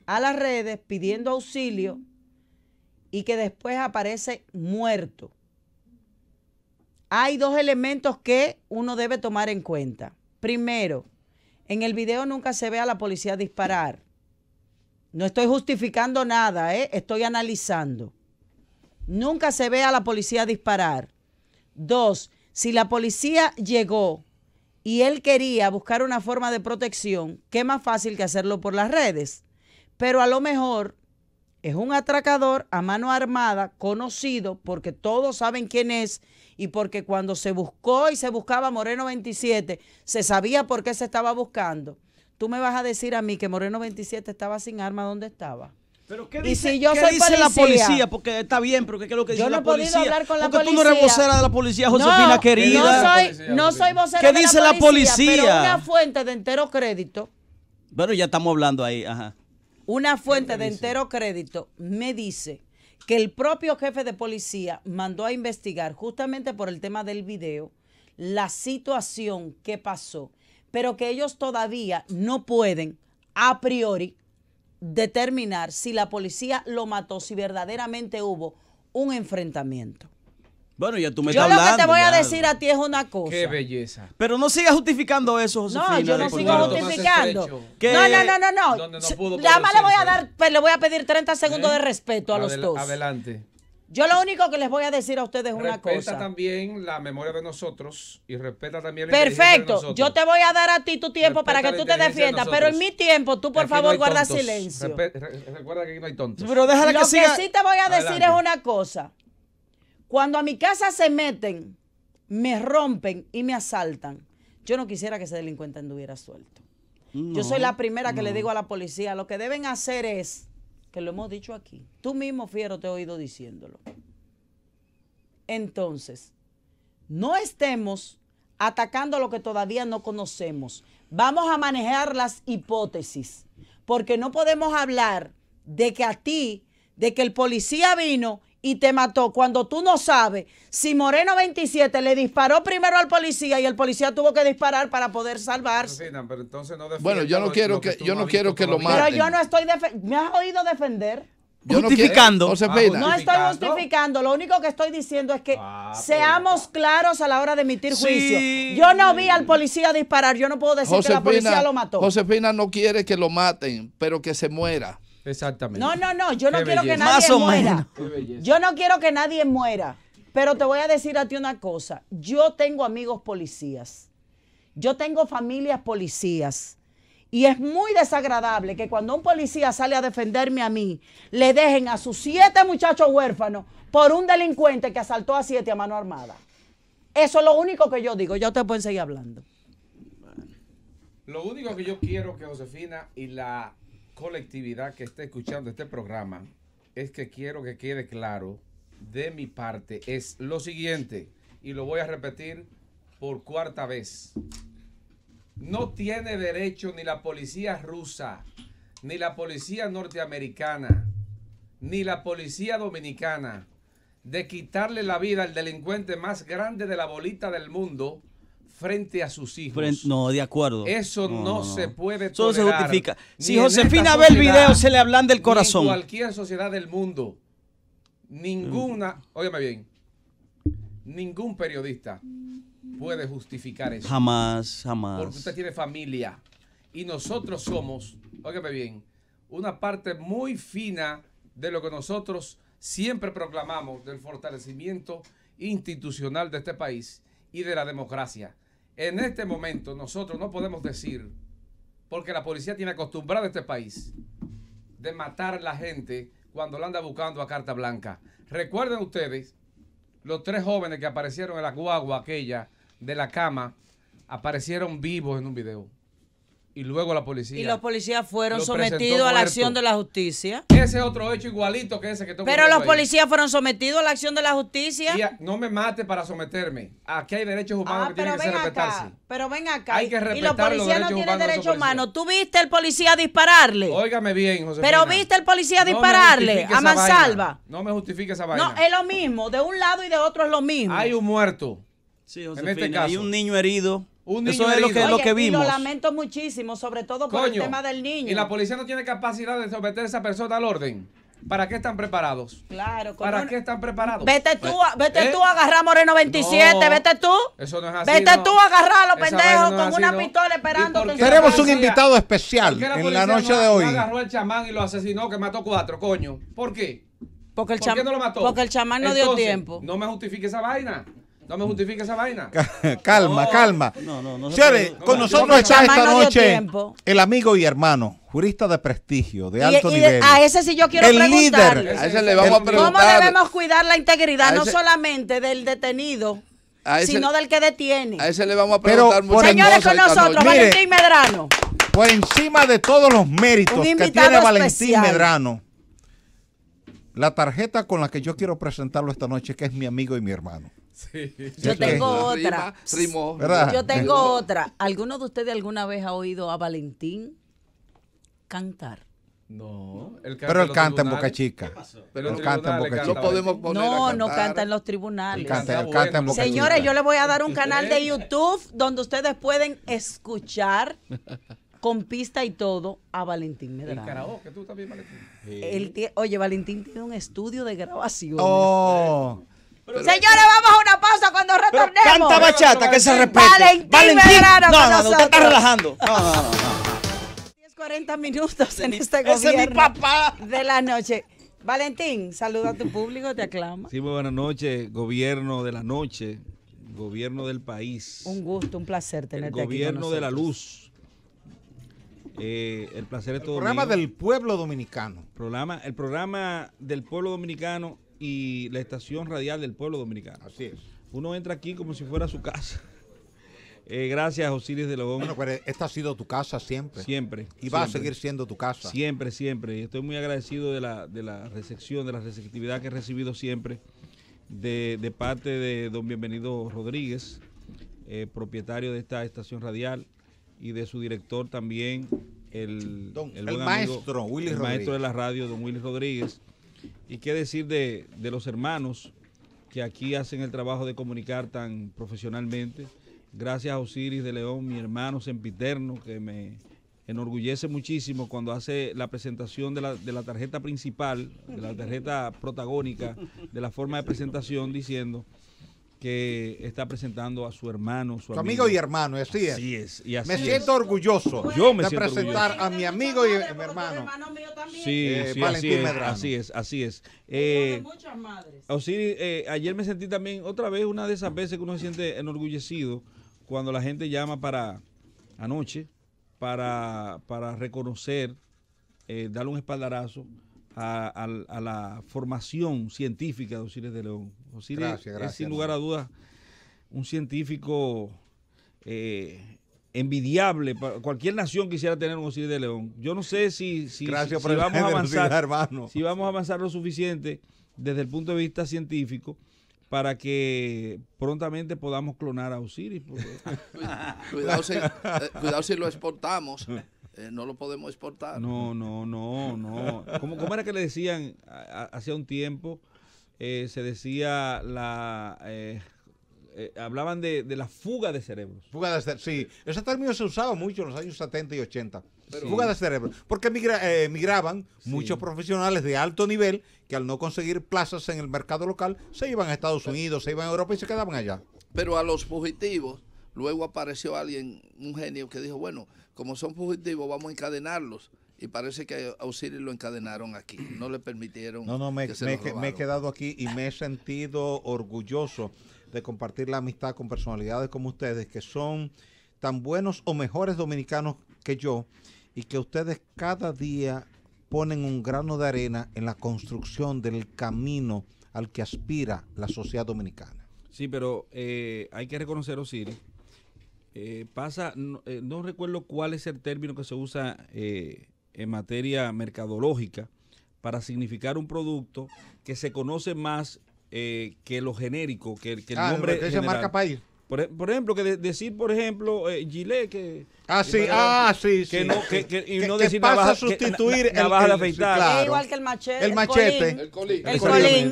B: a las redes pidiendo auxilio y que después aparece muerto. Hay 2 elementos que uno debe tomar en cuenta. Primero, en el video nunca se ve a la policía disparar. No estoy justificando nada, estoy analizando. Nunca se ve a la policía disparar. 2, si la policía llegó y él quería buscar una forma de protección, qué más fácil que hacerlo por las redes. Pero a lo mejor es un atracador a mano armada, conocido porque todos saben quién es y porque cuando se buscó y se buscaba Moreno 27, se sabía por qué se estaba buscando. Tú me vas a decir a mí que Moreno 27 estaba sin arma, ¿dónde estaba?
F: ¿Pero qué
B: Y
F: dice,
B: si yo
F: qué
B: soy
F: dice la
B: policía?
F: policía? Porque está bien, pero ¿qué es lo que dice
B: Yo no
F: la
B: he podido
F: policía?
B: hablar con la
F: Porque tú no eres
B: policía.
F: vocera de la policía, Josefina, querida.
B: No soy vocera
F: ¿Qué
B: de
F: dice la policía?
B: pero una fuente de entero crédito,
F: Bueno, ya estamos hablando ahí, ajá.
B: una fuente de entero crédito me dice que el propio jefe de policía mandó a investigar justamente por el tema del video la situación que pasó, pero que ellos todavía no pueden a priori determinar si la policía lo mató, si verdaderamente hubo un enfrentamiento.
F: Bueno, ya tú me
B: Yo
F: estás
B: lo
F: hablando.
B: que te voy a
F: ya.
B: decir a ti es una cosa.
C: Qué belleza.
F: Pero no sigas justificando eso, Josefina.
B: No, yo no
F: por
B: sigo
F: favor.
B: justificando.
F: ¿Qué?
B: No.
C: Donde no pudo
B: Nada más le voy a
C: producirse.
B: dar, le voy a pedir 30 segundos de respeto a los dos.
C: Adelante.
B: Yo lo único que les voy a decir a ustedes es una
C: Respeta
B: cosa.
C: también la memoria de nosotros y respeta también la inteligencia de
B: Perfecto,
C: nosotros.
B: yo te voy a dar a ti tu tiempo
C: Respeta
B: para que
C: la
B: tú te
C: inteligencia de
B: defiendas, pero en
C: nosotros.
B: mi tiempo tú por
C: Aquí no
B: favor
C: hay
B: guarda
C: tontos.
B: silencio.
C: Recuerda que aquí no hay tontos.
F: Pero déjala
B: Lo
F: que
B: que
F: siga.
B: sí te voy a decir
C: Adelante.
B: es una cosa. Cuando a mi casa se meten, me rompen y me asaltan, yo no quisiera que ese delincuente anduviera suelto. Yo soy la primera que le digo a la policía, lo que deben hacer es, que lo hemos dicho aquí, tú mismo, Fiero, te he oído diciéndolo. Entonces, no estemos atacando lo que todavía no conocemos. Vamos a manejar las hipótesis, porque no podemos hablar de que a ti, de que el policía vino y te mató cuando tú no sabes si Moreno 27 le disparó primero al policía y el policía tuvo que disparar para poder salvarse.
C: Josefina, pero entonces no
E: Bueno, yo no quiero que,
C: tú
E: yo
C: no
E: no
C: has
E: quiero
C: visto
E: que lo
C: todavía.
B: Pero
E: maten.
B: yo no estoy ¿me has oído defender?
E: Yo no
F: Justificando.
E: quiero- Josefina,
B: No estoy justificando, lo único que estoy diciendo es que seamos claros a la hora de emitir
F: Sí.
B: juicio. Yo no vi al policía disparar, yo no puedo decir que la policía lo mató.
E: Josefina no quiere que lo maten, pero que se muera.
C: Exactamente.
B: No, yo no
C: Qué
B: quiero que
C: belleza.
B: nadie
F: Más o
B: muera.
F: menos.
C: Qué belleza.
B: Yo no quiero que nadie muera. Pero te voy a decir a ti una cosa. Yo tengo amigos policías. Yo tengo familias policías. Y es muy desagradable que cuando un policía sale a defenderme a mí, le dejen a sus 7 muchachos huérfanos por un delincuente que asaltó a 7 a mano armada. Eso es lo único que yo digo. Ya ustedes pueden seguir hablando.
C: Lo único que yo quiero que Josefina y la colectividad que esté escuchando este programa es que quiero que quede claro de mi parte es lo siguiente, y lo voy a repetir por cuarta vez. No tiene derecho ni la policía rusa, ni la policía norteamericana, ni la policía dominicana de quitarle la vida al delincuente más grande de la bolita del mundo frente a sus hijos.
F: No, de acuerdo.
C: Eso no se puede
F: Eso se
C: tolerar.
F: justifica.
C: Ni
F: Si
C: en
F: Josefina
C: esta
F: ve el
C: sociedad,
F: video, se le hablan del
C: ni
F: corazón.
C: en cualquier sociedad del mundo, ninguna, óyeme bien, ningún periodista puede justificar eso.
F: Jamás,
C: Porque
F: jamás.
C: usted tiene familia. Y nosotros somos, óigame bien, una parte muy fina de lo que nosotros siempre proclamamos del fortalecimiento institucional de este país y de la democracia. En este momento nosotros no podemos decir, porque la policía tiene acostumbrado a este país de matar a la gente cuando la anda buscando a carta blanca. Recuerden ustedes, los 3 jóvenes que aparecieron en la guagua aquella de la cama, aparecieron vivos en un video. Y luego la policía.
B: Y los policías fueron
C: lo
B: sometidos
C: presentó
B: a la
C: muerto.
B: acción de la justicia.
C: Ese es otro hecho igualito que ese que estoy
B: Pero
C: ocurriendo
B: los
C: ahí.
B: policías fueron sometidos a la acción de la justicia.
C: No me mate para someterme. Aquí hay derechos humanos que tienen que ser respetarse.
B: Pero ven acá.
C: Hay que
B: y los
C: respetar los
B: policías
C: derechos
B: no tienen
C: humanos de esos
B: derechos humanos. ¿Tú viste el policía dispararle?
C: Óigame bien, Josefina.
B: Pero viste el policía
C: No me
B: dispararle
C: justifique
B: a
C: esa
B: mansalva.
C: vaina. No me justifique esa vaina.
B: No, es lo mismo. De un lado y de otro es lo mismo.
C: Hay un muerto.
F: Sí,
C: en
F: Josefina,
C: este caso.
F: hay un niño herido.
C: Un
F: Eso
C: niño
F: es lo
C: herido.
F: que, lo
B: Oye,
F: que
B: y
F: vimos.
B: lo lamento muchísimo, sobre todo por el
C: Coño,
B: tema del niño.
C: y la policía no tiene capacidad de someter a esa persona al orden. ¿Para qué están preparados?
B: Claro, con
C: ¿Para
B: una-
C: qué están preparados?
B: Vete tú,
C: ¿Eh?
B: tú a agarrar a Moreno 27,
C: No,
B: vete tú.
C: Eso no es así.
B: Vete
C: no.
B: tú a agarrar a los
C: Esa
B: pendejos
C: vaina no es
B: con
C: así,
B: una
C: no.
B: pistola
C: ¿Y
B: esperándote
C: por
B: en
C: qué
B: su
G: Tenemos
B: casa.
G: un
C: policía-
G: invitado especial
C: ¿Por qué la
G: en
C: policía
G: la noche
C: no-
G: de hoy.
C: no agarró al chamán y lo asesinó que mató 4, coño? ¿Por qué?
B: Porque el,
C: ¿Por qué no lo mató?
B: porque el chamán no dio
C: Entonces,
B: tiempo.
C: No me justifique esa vaina. No me justifique esa vaina.
G: Calma,
C: No.
G: calma.
F: No se
G: Señores,
F: puede-
G: con
C: no,
G: nosotros
B: porque
G: está
B: el
G: esta
B: chamán no dio
G: noche
B: tiempo.
G: el amigo y hermano, jurista de prestigio, de
B: Y-
G: alto
B: y
G: nivel.
B: a ese sí yo quiero
G: El
B: preguntarle.
G: líder.
E: A ese le vamos a
B: ¿Cómo
E: preguntar.
B: debemos cuidar la integridad,
E: A
B: no
E: ese-
B: solamente del detenido,
E: A ese-
B: sino del que detiene?
E: A ese le vamos a
G: Pero
E: preguntar
G: por
E: muchas
B: Señores,
E: cosas
B: con
E: esta
B: nosotros,
E: noche.
G: Mire.
B: Valentín Medrano.
G: Por encima de todos los méritos
B: Un
G: que
B: invitado
G: tiene Valentín
B: especial.
G: Medrano, la tarjeta con la que yo quiero presentarlo esta noche, que es mi amigo y mi hermano.
B: Yo
G: Es que-
B: tengo
E: Rima,
B: otra.
E: rimó.
G: ¿Verdad?
B: Yo tengo otra. ¿Alguno de ustedes alguna vez ha oído a Valentín cantar?
C: No.
G: Pero él canta en Boca Chica.
C: Pero
G: Él canta en Boca
E: No
G: Chica.
E: podemos poner a
B: No, no
E: cantar.
B: canta en los tribunales.
G: Él canta en
C: bueno.
G: Boca
B: Señores,
G: Chica.
B: yo les voy a dar un canal de YouTube donde ustedes pueden escuchar con pista y todo a Valentín
C: El
B: Medrano.
C: karaoke, tú también, Valentín.
B: Oye, Valentín tiene un estudio de grabación.
G: Oh.
B: Señores, vamos a una pausa cuando
F: Pero
B: retornemos.
F: canta bachata, que se respete.
B: Valentín Medrano con
F: No, usted está
B: nosotros.
F: relajando. No.
B: 10:40 minutos en este
F: Ese es mi
B: gobierno
F: papá.
B: de la noche. Valentín, saluda a tu público, te aclama.
H: Sí, muy buenas noches, gobierno de la noche, gobierno del país,
B: Un gusto, un placer
H: el
B: tenerte aquí con
H: gobierno de la
B: nosotros.
H: luz. El placer es
G: El
H: todo
G: programa
H: mío.
G: del pueblo dominicano.
H: El programa del pueblo dominicano y la estación radial del pueblo dominicano.
G: Así es.
H: Uno entra aquí como si fuera su casa. Gracias, Osiris de León.
G: Bueno, pero esta ha sido tu casa siempre.
H: Siempre.
G: Y va a
H: siempre.
G: seguir siendo tu casa.
H: Siempre, siempre. Y estoy muy agradecido de la recepción, de la receptividad que he recibido siempre de parte de don Bienvenido Rodríguez, propietario de esta estación radial, y de su director también, el buen
G: maestro
H: amigo,
G: Willy
H: el maestro
G: Rodríguez.
H: de la radio, don Willy Rodríguez. Y qué decir de los hermanos que aquí hacen el trabajo de comunicar tan profesionalmente. Gracias a Osiris de León, mi hermano sempiterno, que me enorgullece muchísimo cuando hace la presentación de la tarjeta principal, de la tarjeta protagónica, de la forma de presentación, diciendo que está presentando a su hermano, su
G: Tu amigo y hermano, así es.
H: Así es, y así
G: Me
H: es.
G: siento orgulloso
H: Yo me
G: de
H: siento
G: presentar
H: orgulloso.
G: a mi amigo y mi hermano.
H: Sí, sí,
G: Valentín Medrano.
H: así es.
B: Muchas madres.
H: Osiris, ayer me sentí también, otra vez, una de esas veces que uno se siente enorgullecido cuando la gente llama anoche, para reconocer, darle un espaldarazo a la formación científica de Osiris de León. Osiris
G: Gracias,
H: es sin
G: hermano.
H: lugar a dudas un científico envidiable. Cualquier nación quisiera tener un Osiris de León. Yo no sé si
G: Gracias por
H: si
G: la generosidad, hermano.
H: si vamos a avanzar lo suficiente desde el punto de vista científico para que prontamente podamos clonar a Osiris.
E: Cuidado si lo exportamos. No lo podemos exportar.
H: No. ¿Cómo era que le decían hacía un tiempo? Se decía hablaban de la fuga de cerebros.
G: Fuga de cerebros, sí. Ese término se usaba mucho en los años 70 y 80. Fuga de cerebros. Porque migraban muchos profesionales de alto nivel que al no conseguir plazas en el mercado local se iban a Estados Unidos, se iban a Europa y se quedaban allá.
E: Pero a los fugitivos, luego apareció alguien, un genio, que dijo, bueno, como son fugitivos, vamos a encadenarlos. Y parece que a Osiris lo encadenaron aquí. No le permitieron que se lo robaron.
G: Me he quedado aquí y me he sentido orgulloso de compartir la amistad con personalidades como ustedes, que son tan buenos o mejores dominicanos que yo, y que ustedes cada día ponen un grano de arena en la construcción del camino al que aspira la sociedad dominicana.
H: Sí, pero hay que reconocer, Osiris, no recuerdo cuál es el término que se usa en materia mercadológica para significar un producto que se conoce más que lo genérico, que el nombre
G: que se marca país.
H: Por ejemplo, que decir, por ejemplo, Gillette, que...
G: sí.
H: Y no
G: que
H: decir
G: pasa
H: navaja,
G: a sustituir
H: navaja de afeitar.
G: claro.
B: Es igual que el machete.
G: El machete.
B: El colín.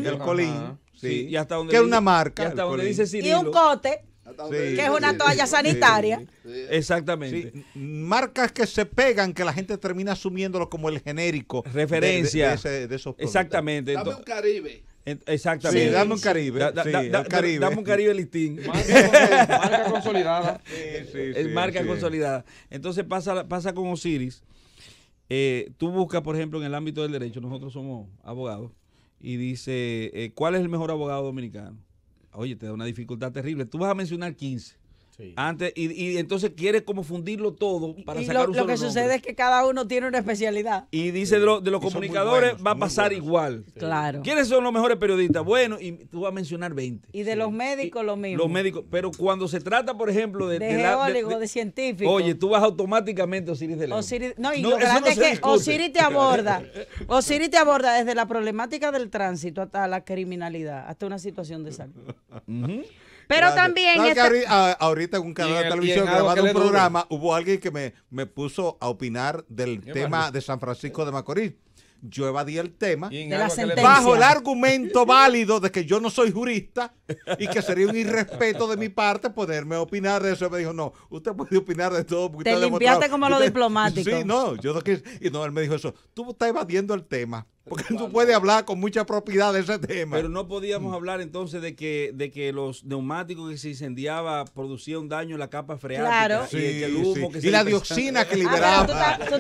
G: El colín. Sí.
H: Y hasta donde
G: que es una marca.
H: Y hasta donde
G: colín.
H: dice Cirilo.
B: Y un cote, que es una toalla sanitaria.
E: Sí.
H: Exactamente.
G: Sí, marcas que se pegan, que la gente termina asumiéndolo como el genérico.
H: Referencia.
G: De esos productos.
H: Exactamente.
E: Dame un Caribe.
H: Exactamente.
G: Sí, dame un Caribe.
H: El Caribe. Dame un Caribe listín.
C: Marca consolidada.
H: Es marca consolidada. Entonces pasa con Osiris. Tú buscas, por ejemplo, en el ámbito del derecho, nosotros somos abogados, y dice, ¿cuál es el mejor abogado dominicano? Oye, te da una dificultad terrible. Tú vas a mencionar 15. Sí. Antes, y entonces quieres como fundirlo todo para sacar un solo
B: Lo que sucede es que cada uno tiene una especialidad.
H: Y dice de los comunicadores va a pasar igual.
B: Claro.
H: ¿Quiénes son los mejores periodistas? Bueno, y tú vas a mencionar 20.
B: Y de los médicos lo mismo.
H: Los médicos, pero cuando se trata, por ejemplo, de
B: geólogos, de científicos.
H: Oye, tú vas automáticamente a Osiris de León.
B: Lo grande es que Osiris te aborda. Osiris te aborda desde la problemática del tránsito hasta la criminalidad, hasta una situación de salud. Pero
G: claro.
B: también...
G: Ahorita en un canal de televisión grabando un programa, hubo alguien que me puso a opinar del tema de San Francisco de Macorís. Yo evadí el tema
B: de la sentencia,
G: bajo el argumento válido de que yo no soy jurista y que sería un irrespeto de mi parte ponerme a opinar de eso. Me dijo, no, usted puede opinar de todo.
B: Te limpiaste como lo diplomático.
G: Sí, no, él me dijo eso. Tú estás evadiendo el tema. Porque tú puedes hablar con mucha propiedad de ese tema.
H: Pero no podíamos hablar entonces de que los neumáticos que se incendiaba producían un daño en la capa freática.
B: Claro.
H: Y el humo que
G: y la dioxina que liberaba.
B: Tú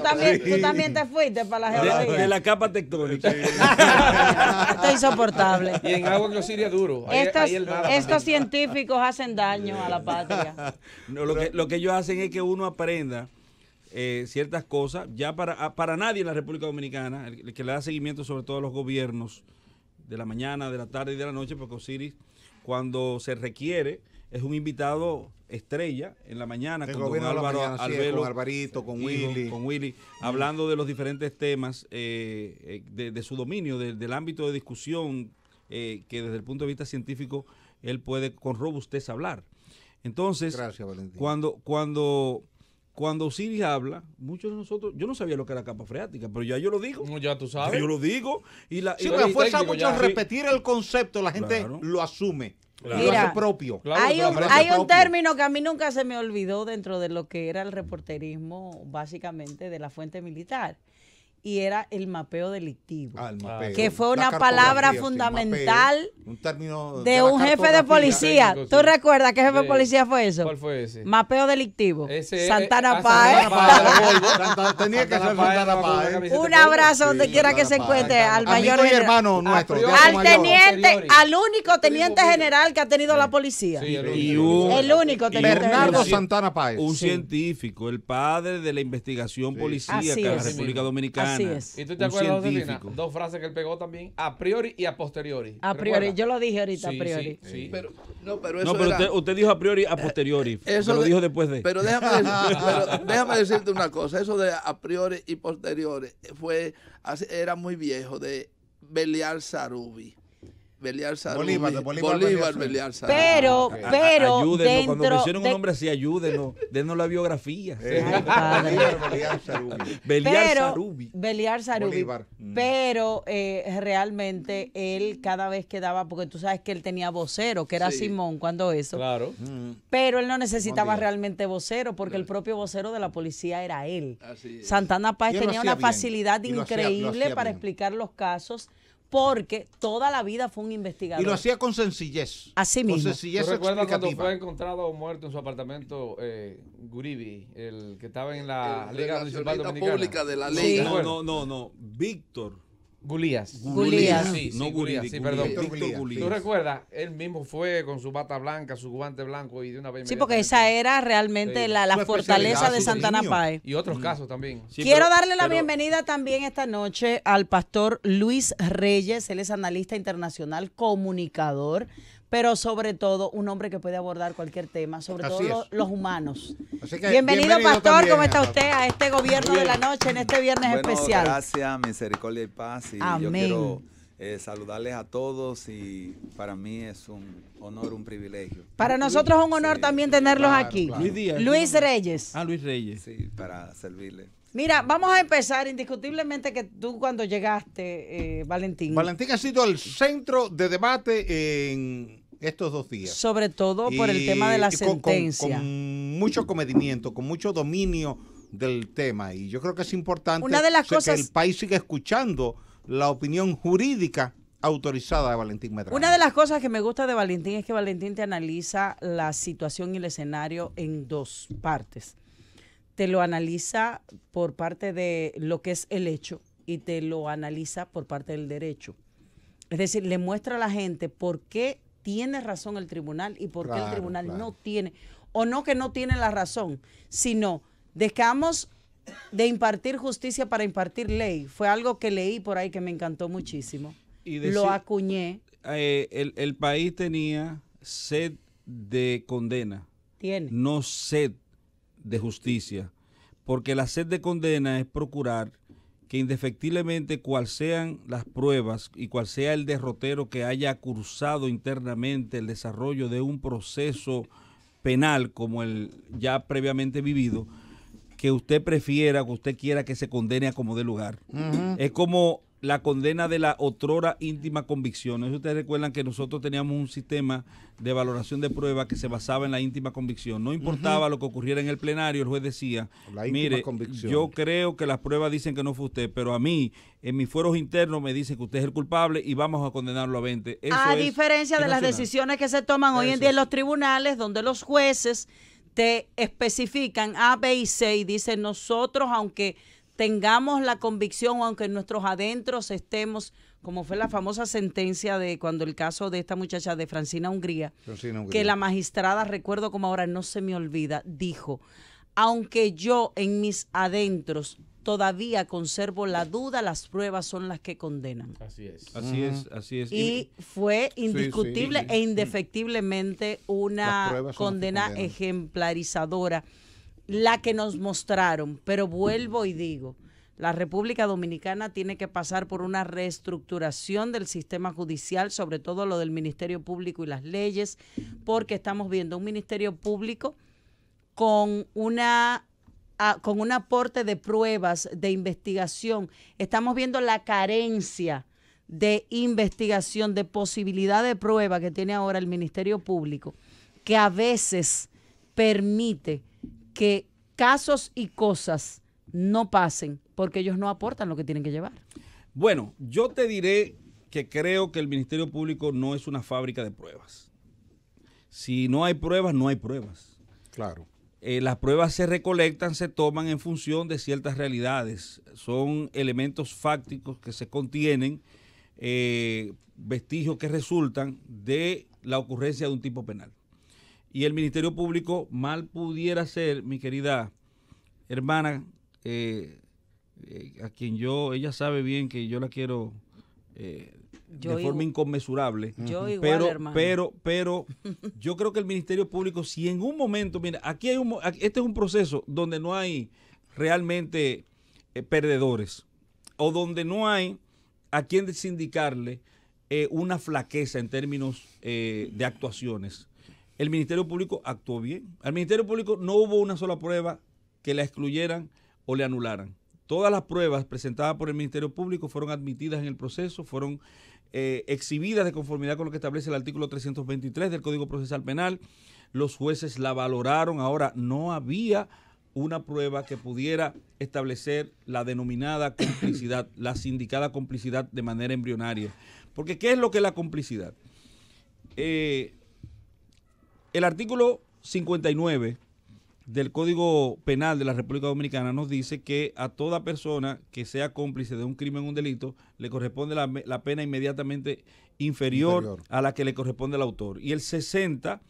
B: también te fuiste para la geología.
H: De la capa tectónica.
B: Esto es insoportable.
C: Y en agua que Osiris es duro.
B: Estos científicos hacen daño a la patria.
H: No, lo que ellos hacen es que uno aprenda ciertas cosas, ya para nadie en la República Dominicana, el que le da seguimiento sobre todo a los gobiernos de la mañana, de la tarde y de la noche, porque Osiris, cuando se requiere, es un invitado estrella en la mañana con don Álvaro Albelo,
G: con Alvarito, con Willy,
H: hablando de los diferentes temas de su dominio, del ámbito de discusión que desde el punto de vista científico él puede con robustez hablar. Entonces,
G: gracias, Valentín.
H: Cuando Osiris habla, muchos de nosotros, yo no sabía lo que era capa freática, pero ya yo lo digo.
C: No, ya tú sabes.
H: Yo lo digo.
G: Pero fuerza mucho repetir el concepto, la gente lo asume.
B: Claro.
G: Lo hace propio.
B: Hay un término que a mí nunca se me olvidó dentro de lo que era el reporterismo, básicamente, de la fuente militar. Y era el mapeo delictivo, que fue una palabra fundamental
G: un término
B: de un jefe de policía. ¿Tú recuerdas qué jefe de policía fue eso?
C: ¿Cuál fue ese?
B: Mapeo delictivo.
C: Santana
B: Páez.
G: Tenía que ser Santana Páez.
B: Un abrazo donde quiera que se encuentre al mayor
G: hermano nuestro,
B: al teniente, al único teniente general que ha tenido la policía.
H: Y
B: el único teniente
G: Bernardo Santana Páez.
H: Un científico, el padre de la investigación policíaca de la República Dominicana.
B: Así es.
C: ¿Y tú te acuerdas, Josefina? Dos frases que él pegó también, a priori y a posteriori.
B: A priori, yo lo dije ahorita, a priori.
C: Sí.
E: Pero
H: usted dijo a priori, a posteriori.
E: Eso
H: lo dijo después de.
E: Pero déjame decirte una cosa. Eso de a priori y posteriori era muy viejo, de Belial Sarubi. Beliar Sarubi.
G: Bolívar
E: Beliar Sarubi.
B: Pero
H: Ayúdenos,
B: dentro
H: cuando mencionen un
B: de-
H: nombre así, ayúdenos, denos la biografía.
B: Ay, padre.
G: Beliar Sarubi.
H: Beliar Sarubi.
B: Beliar Sarubi.
G: Bolívar.
B: Pero realmente él cada vez que daba, porque tú sabes que él tenía vocero, que era
E: Sí.
B: Simón cuando eso.
C: Claro.
B: Pero él no necesitaba
G: Buen día.
B: realmente vocero, porque el propio vocero de la policía era él.
E: Así es.
B: Santana Páez
G: Y él lo
B: tenía
G: hacía
B: una
G: bien.
B: facilidad
G: Y lo hacía- lo
B: increíble
G: hacía
B: para
G: bien.
B: explicar los casos, porque toda la vida fue un investigador.
G: Y lo hacía con sencillez.
B: Así mismo.
G: Con sencillez
C: ¿Tú recuerdas cuando
G: explicativa.
C: fue encontrado muerto en su apartamento Guribi, el que estaba en la
E: El
C: Liga
E: de
C: Municipal
E: la
C: Dominicana?
E: pública de la
B: Sí.
E: Liga.
H: No. Víctor.
C: Gulías.
B: Gulías.
C: Sí,
H: No
C: Gulías,
H: Gulías,
C: sí, perdón.
G: Víctor Gulías.
C: ¿Tú recuerdas? Él mismo fue con su bata blanca, su guante blanco y de una vez
B: Sí, porque esa era realmente
C: Sí.
B: la
G: Su
B: fortaleza
G: especialidad,
B: de
G: su
B: Santana
G: dominio.
B: Páez.
C: Y otros casos también.
H: Sí,
B: Quiero
H: pero-
B: darle la
H: pero-
B: bienvenida también esta noche al pastor Luis Reyes. Él es analista internacional, comunicador, pero sobre todo un hombre que puede abordar cualquier tema, sobre
G: Así
B: todo
G: es.
B: los humanos.
G: Así que
B: Bienvenido, pastor.
G: también.
B: ¿Cómo está usted a este gobierno de la noche en este viernes
I: Bueno,
B: especial?
I: gracias, misericordia y paz. Y
B: Amén.
I: yo quiero saludarles a todos y para mí es un honor, un privilegio.
B: Para nosotros es un honor
I: Sí,
B: también tenerlos
G: claro,
B: aquí.
G: claro.
H: Luis Díaz.
B: Luis Reyes.
H: Luis Reyes.
I: Sí, para servirles.
B: Mira, vamos a empezar indiscutiblemente que tú cuando llegaste, Valentín,
G: Valentín ha sido el centro de debate en estos 2 días.
B: sobre todo por el tema de la
G: Y
B: sentencia.
G: Con mucho comedimiento, con mucho dominio del tema. Y yo creo que es importante
B: Una de las
G: que
B: cosas-
G: el país siga escuchando la opinión jurídica autorizada de Valentín Medrano.
B: Una de las cosas que me gusta de Valentín es que Valentín te analiza la situación y el escenario en 2 partes. Te lo analiza por parte de lo que es el hecho y te lo analiza por parte del derecho. Es decir, le muestra a la gente por qué tiene razón el tribunal y por qué el
G: Claro,
B: tribunal
G: claro.
B: no tiene, o no que no tiene la razón, sino dejamos de impartir justicia para impartir ley. Fue algo que leí por ahí que me encantó muchísimo.
H: Y decir-
B: Lo acuñé.
H: El país tenía sed de condena,
B: Tiene.
H: no sed de justicia, porque la sed de condena es procurar que indefectiblemente cual sean las pruebas y cual sea el derrotero que haya cursado internamente el desarrollo de un proceso penal como el ya previamente vivido, que usted prefiera, que usted quiera que se condene a como dé lugar. Es como la condena de la otrora íntima convicción. Eso ustedes recuerdan que nosotros teníamos un sistema de valoración de prueba que se basaba en la íntima convicción. No importaba lo que ocurriera en el plenario, el juez decía,
G: La íntima
H: mire,
G: convicción.
H: yo creo que las pruebas dicen que no fue usted, pero a mí, en mis fueros internos, me dicen que usted es el culpable y vamos a condenarlo a 20. Eso
B: A
H: es
B: diferencia de las
H: irracional.
B: decisiones que se toman hoy en
H: Eso
B: día en
H: sí.
B: los tribunales, donde los jueces te especifican A, B y C y dicen nosotros, aunque tengamos la convicción o aunque en nuestros adentros estemos, como fue la famosa sentencia de cuando el caso de esta muchacha de Francina Hungría, que la magistrada, recuerdo como ahora no se me olvida, dijo, aunque yo en mis adentros todavía conservo la duda, las pruebas son las que condenan.
C: Así es.
H: Así es, así es.
B: Y fue indiscutible
G: sí.
B: e indefectiblemente
G: Las
B: una
G: pruebas son las que
B: condena
G: condenan.
B: ejemplarizadora, la que nos mostraron. Pero vuelvo y digo, la República Dominicana tiene que pasar por una reestructuración del sistema judicial, sobre todo lo del Ministerio Público y las leyes, porque estamos viendo un Ministerio Público con un aporte de pruebas, de investigación. Estamos viendo la carencia de investigación, de posibilidad de prueba que tiene ahora el Ministerio Público, que a veces permite que casos y cosas no pasen porque ellos no aportan lo que tienen que llevar.
H: Bueno, yo te diré que creo que el Ministerio Público no es una fábrica de pruebas. Si no hay pruebas, no hay pruebas.
G: Claro.
H: Las pruebas se recolectan, se toman en función de ciertas realidades. Son elementos fácticos que se contienen, vestigios que resultan de la ocurrencia de un tipo penal. Y el Ministerio Público mal pudiera ser, mi querida hermana, a quien ella sabe bien que yo la quiero
B: Yo
H: de forma
B: igual.
H: inconmensurable.
B: Yo igual, hermano.
H: Pero yo creo que el Ministerio Público, si en un momento, mira, este es un proceso donde no hay realmente perdedores o donde no hay a quien desindicarle una flaqueza en términos de actuaciones. El Ministerio Público actuó bien. Al Ministerio Público no hubo una sola prueba que la excluyeran o le anularan. Todas las pruebas presentadas por el Ministerio Público fueron admitidas en el proceso, fueron exhibidas de conformidad con lo que establece el artículo 323 del Código Procesal Penal. Los jueces la valoraron. Ahora, no había una prueba que pudiera establecer la denominada complicidad, la sindicada complicidad de manera embrionaria. Porque, ¿qué es lo que es la complicidad? El artículo 59 del Código Penal de la República Dominicana nos dice que a toda persona que sea cómplice de un crimen o un delito le corresponde la pena inmediatamente inferior a la que le corresponde al autor. Y el 60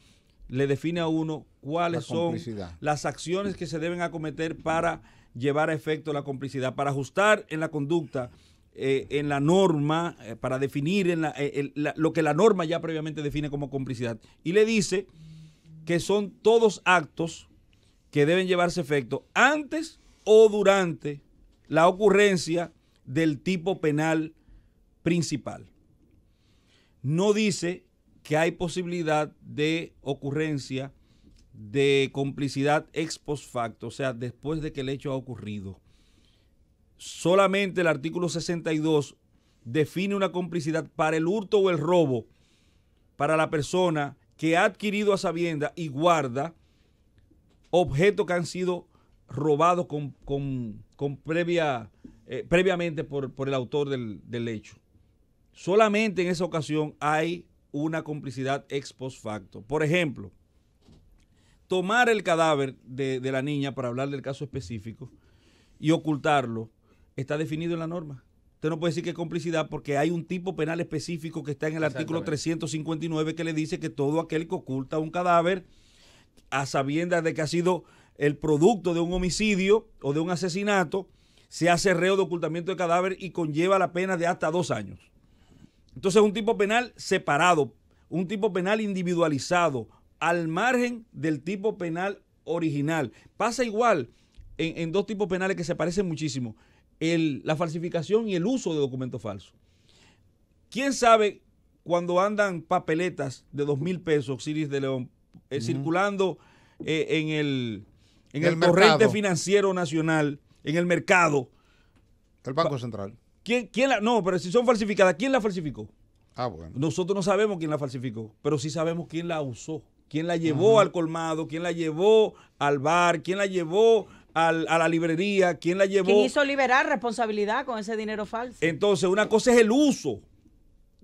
H: le define a uno cuáles son las acciones que se deben acometer para llevar a efecto la complicidad, para ajustar en la conducta, en la norma, para definir lo que la norma ya previamente define como complicidad. Y le dice que son todos actos que deben llevarse a efecto antes o durante la ocurrencia del tipo penal principal. No dice que hay posibilidad de ocurrencia de complicidad ex post facto, o sea, después de que el hecho ha ocurrido. Solamente el artículo 62 define una complicidad para el hurto o el robo para la persona que ha adquirido a sabienda y guarda objetos que han sido robados previamente por el autor del hecho. Solamente en esa ocasión hay una complicidad ex post facto. Por ejemplo, tomar el cadáver de la niña, para hablar del caso específico, y ocultarlo, está definido en la norma. Usted no puede decir que es complicidad porque hay un tipo penal específico que está en el artículo 359 que le dice que todo aquel que oculta un cadáver a sabiendas de que ha sido el producto de un homicidio o de un asesinato, se hace reo de ocultamiento de cadáver y conlleva la pena de hasta 2 años. Entonces, un tipo penal separado, un tipo penal individualizado, al margen del tipo penal original. Pasa igual en 2 tipos penales que se parecen muchísimo: la falsificación y el uso de documentos falsos. ¿Quién sabe cuando andan papeletas de 2,000 pesos, Ciris de León, circulando en el torrente financiero nacional, en el mercado?
G: El Banco Central.
H: No, pero si son falsificadas, ¿quién la falsificó?
G: Ah, bueno.
H: Nosotros no sabemos quién la falsificó, pero sí sabemos quién la usó, quién la llevó al colmado, quién la llevó al bar, quién la llevó a la librería, quién la llevó.
B: ¿Quién hizo liberar responsabilidad con ese dinero falso?
H: Entonces, una cosa es el uso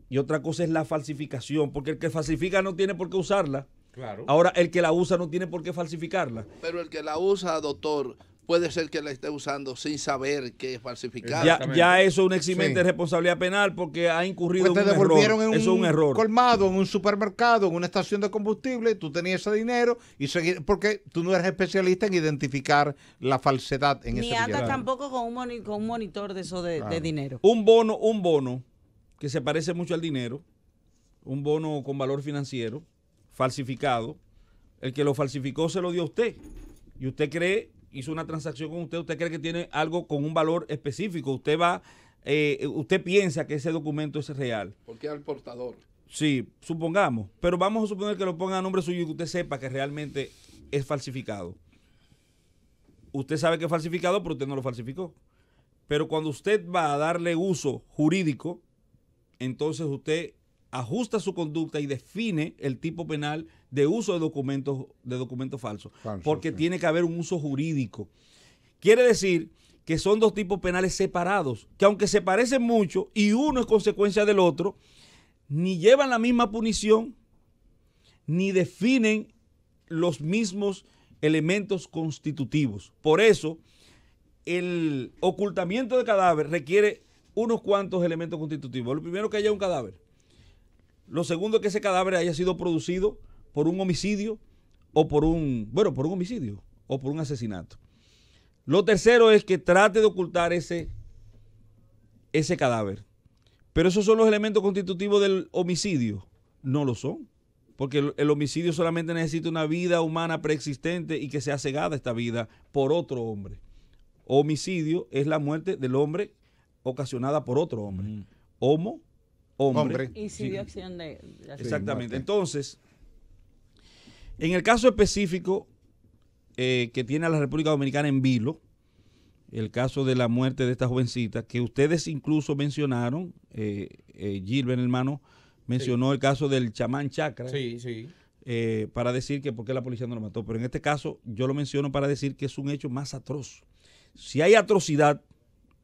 H: y otra cosa es la falsificación, porque el que falsifica no tiene por qué usarla.
C: Claro.
H: Ahora, el que la usa no tiene por qué falsificarla.
E: Pero el que la usa, doctor, puede ser que la esté usando sin saber que es falsificada.
H: Ya eso es un eximente de responsabilidad penal porque ha incurrido
G: pues
H: en un error.
G: En
H: eso es un error.
G: Colmado, en un supermercado, en una estación de combustible, tú tenías ese dinero y seguir, porque tú no eres especialista en identificar la falsedad en ese dinero.
B: Ni andas tampoco con un monitor de eso de dinero.
H: Un bono que se parece mucho al dinero, un bono con valor financiero, falsificado. El que lo falsificó se lo dio a usted y usted hizo una transacción con usted cree que tiene algo con un valor específico. Usted piensa que ese documento es real.
E: Porque al portador.
H: Sí, supongamos, pero vamos a suponer que lo ponga a nombre suyo y que usted sepa que realmente es falsificado. Usted sabe que es falsificado, pero usted no lo falsificó. Pero cuando usted va a darle uso jurídico, entonces usted ajusta su conducta y define el tipo penal de uso de documentos falsos. Porque tiene que haber un uso jurídico. Quiere decir que son 2 tipos penales separados, que aunque se parecen mucho y uno es consecuencia del otro, ni llevan la misma punición, ni definen los mismos elementos constitutivos. Por eso, el ocultamiento de cadáver requiere unos cuantos elementos constitutivos. Lo primero, que haya un cadáver. Lo segundo es que ese cadáver haya sido producido por un homicidio o por un homicidio o por un asesinato. Lo tercero es que trate de ocultar ese cadáver. Pero esos son los elementos constitutivos del homicidio. No lo son. Porque el homicidio solamente necesita una vida humana preexistente y que sea cegada esta vida por otro hombre. Homicidio es la muerte del hombre ocasionada por otro hombre. Homo hombre.
B: Incidio, acción de
H: Exactamente. Entonces, en el caso específico que tiene a la República Dominicana en vilo, el caso de la muerte de esta jovencita, que ustedes incluso mencionaron, Gilbert, hermano, mencionó el caso del chamán Chakra.
C: Sí, sí.
H: Para decir que por qué la policía no lo mató. Pero en este caso yo lo menciono para decir que es un hecho más atroz. Si hay atrocidad,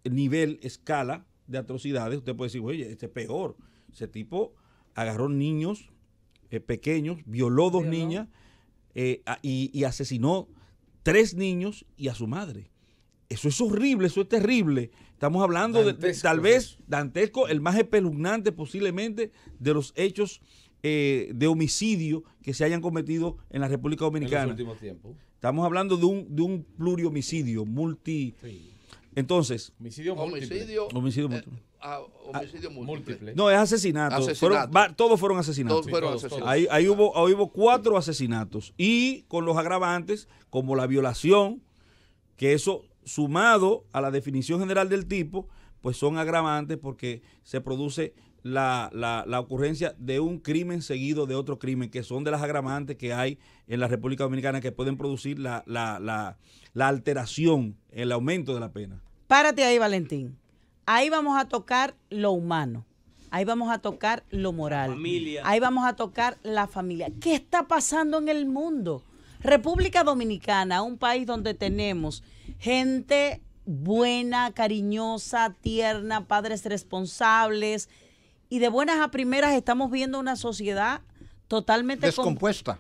H: nivel, escala de atrocidades, usted puede decir, oye, este es peor. Ese tipo agarró niños pequeños, violó 2 niñas y asesinó 3 niños y a su madre. Eso es horrible, eso es terrible. Estamos hablando de tal vez dantesco, el más espeluznante posiblemente de los hechos de homicidio que se hayan cometido en la República Dominicana.
C: En los últimos tiempos.
H: Estamos hablando de un plurihomicidio,
C: Sí.
H: Entonces,
C: homicidio múltiple.
H: Homicidio
C: múltiple.
H: No, es asesinato. Todos fueron asesinatos. Ahí hubo 4 asesinatos. Y con los agravantes, como la violación, que eso sumado a la definición general del tipo, pues son agravantes porque se produce la ocurrencia de un crimen seguido de otro crimen, que son de las agravantes que hay en la República Dominicana que pueden producir la alteración, el aumento de la pena.
B: Párate ahí, Valentín. Ahí vamos a tocar lo humano. Ahí vamos a tocar lo moral.
F: Familia.
B: Ahí vamos a tocar la familia. ¿Qué está pasando en el mundo? República Dominicana, un país donde tenemos gente buena, cariñosa, tierna, padres responsables, y de buenas a primeras estamos viendo una sociedad totalmente
G: descompuesta.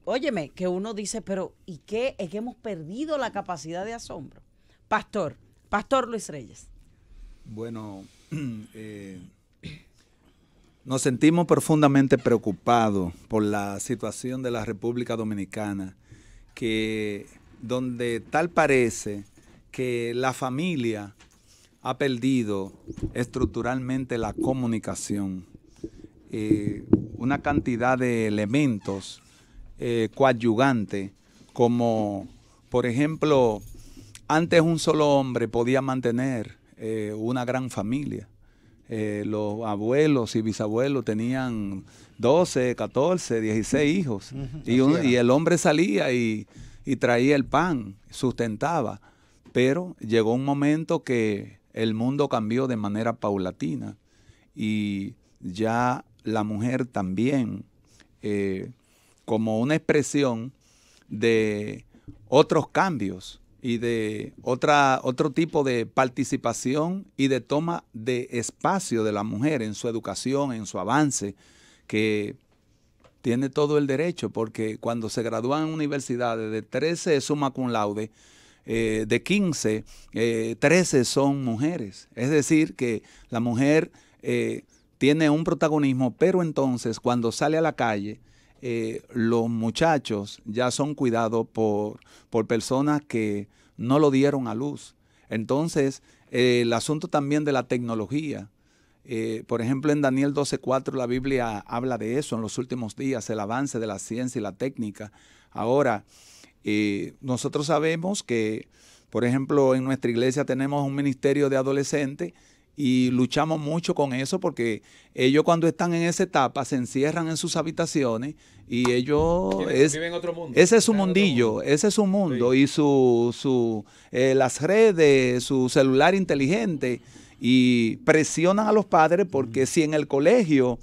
B: Óyeme, que uno dice, pero ¿y qué? Es que hemos perdido la capacidad de asombro. Pastor Luis Reyes.
I: Bueno, nos sentimos profundamente preocupados por la situación de la República Dominicana, que donde tal parece que la familia ha perdido estructuralmente la comunicación. Una cantidad de elementos coadyugantes, como por ejemplo, antes un solo hombre podía mantener una gran familia. Los abuelos y bisabuelos tenían 12, 14, 16 hijos. Y el hombre salía y traía el pan, sustentaba. Pero llegó un momento que el mundo cambió de manera paulatina y ya la mujer también, como una expresión de otros cambios y de otro tipo de participación y de toma de espacio de la mujer en su educación, en su avance, que tiene todo el derecho, porque cuando se gradúan en universidades de 13 summa cum laude, de 15, 13 son mujeres. Es decir, que la mujer tiene un protagonismo, pero entonces cuando sale a la calle, los muchachos ya son cuidados por personas que no lo dieron a luz. Entonces, el asunto también de la tecnología. Por ejemplo, en Daniel 12:4 la Biblia habla de eso en los últimos días, el avance de la ciencia y la técnica. Ahora, nosotros sabemos que, por ejemplo, en nuestra iglesia tenemos un ministerio de adolescentes y luchamos mucho con eso porque ellos cuando están en esa etapa se encierran en sus habitaciones y ellos
C: viven otro mundo.
I: Ese es su mundillo, ese es su mundo, sí. Y las redes, su celular inteligente, y presionan a los padres porque si en el colegio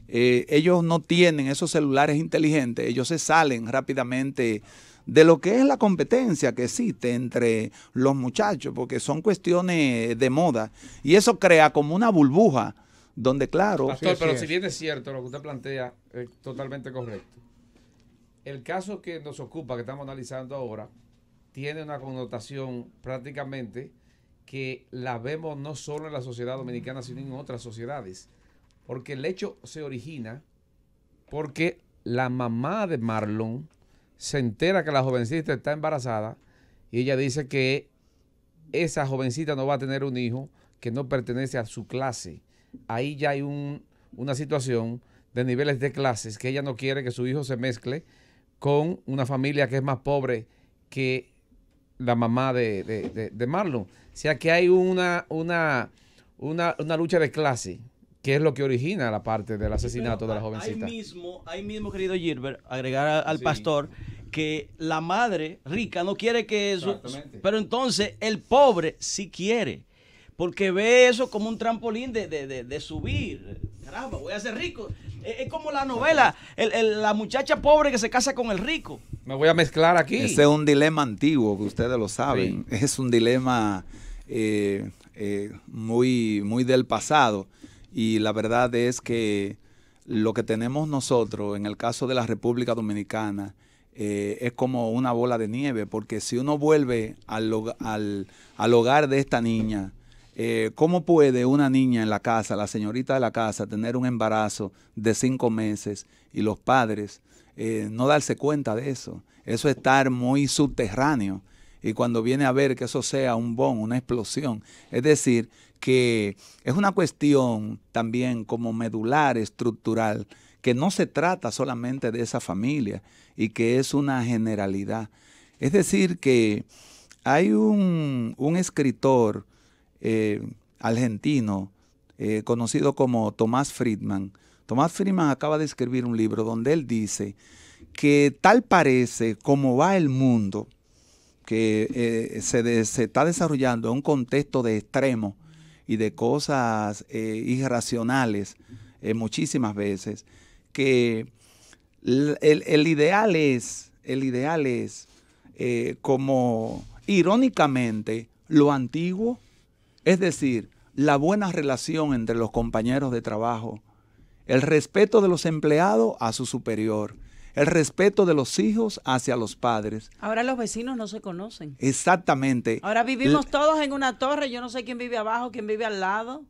I: ellos no tienen esos celulares inteligentes, ellos se salen rápidamente de lo que es la competencia que existe entre los muchachos, porque son cuestiones de moda, y eso crea como una burbuja, donde claro...
C: Pastor, pero si bien es cierto lo que usted plantea, es totalmente correcto. El caso que nos ocupa, que estamos analizando ahora, tiene una connotación prácticamente que la vemos no solo en la sociedad dominicana, sino en otras sociedades, porque el hecho se origina porque la mamá de Marlon se entera que la jovencita está embarazada y ella dice que esa jovencita no va a tener un hijo que no pertenece a su clase. Ahí ya hay una situación de niveles de clases que ella no quiere que su hijo se mezcle con una familia que es más pobre que la mamá de Marlon. O sea que hay una lucha de clase ¿Qué es lo que origina la parte del asesinato de la jovencita?
F: Ahí mismo, querido Gilbert, agregar al pastor que la madre rica no quiere que eso, pero entonces el pobre sí quiere, porque ve eso como un trampolín de subir. Caramba, voy a ser rico. Es como la novela, la muchacha pobre que se casa con el rico.
C: Me voy a mezclar aquí.
I: Ese es un dilema antiguo, que ustedes lo saben. Sí. Es un dilema muy, muy del pasado. Y la verdad es que lo que tenemos nosotros en el caso de la República Dominicana es como una bola de nieve, porque si uno vuelve al hogar de esta niña, ¿cómo puede una niña en la casa, la señorita de la casa, tener un embarazo de 5 meses y los padres no darse cuenta de eso? Eso es estar muy subterráneo. Y cuando viene a ver que eso sea un boom, una explosión, es decir, que es una cuestión también como medular, estructural, que no se trata solamente de esa familia y que es una generalidad. Es decir, que hay un escritor argentino conocido como Tomás Friedman. Tomás Friedman acaba de escribir un libro donde él dice que tal parece como va el mundo, que se está desarrollando en un contexto de extremo y de cosas irracionales muchísimas veces, que el ideal es como irónicamente lo antiguo, es decir, la buena relación entre los compañeros de trabajo, el respeto de los empleados a su superior, el respeto de los hijos hacia los padres.
B: Ahora los vecinos no se conocen.
I: Exactamente.
B: Ahora vivimos todos en una torre, yo no sé quién vive abajo, quién vive al lado.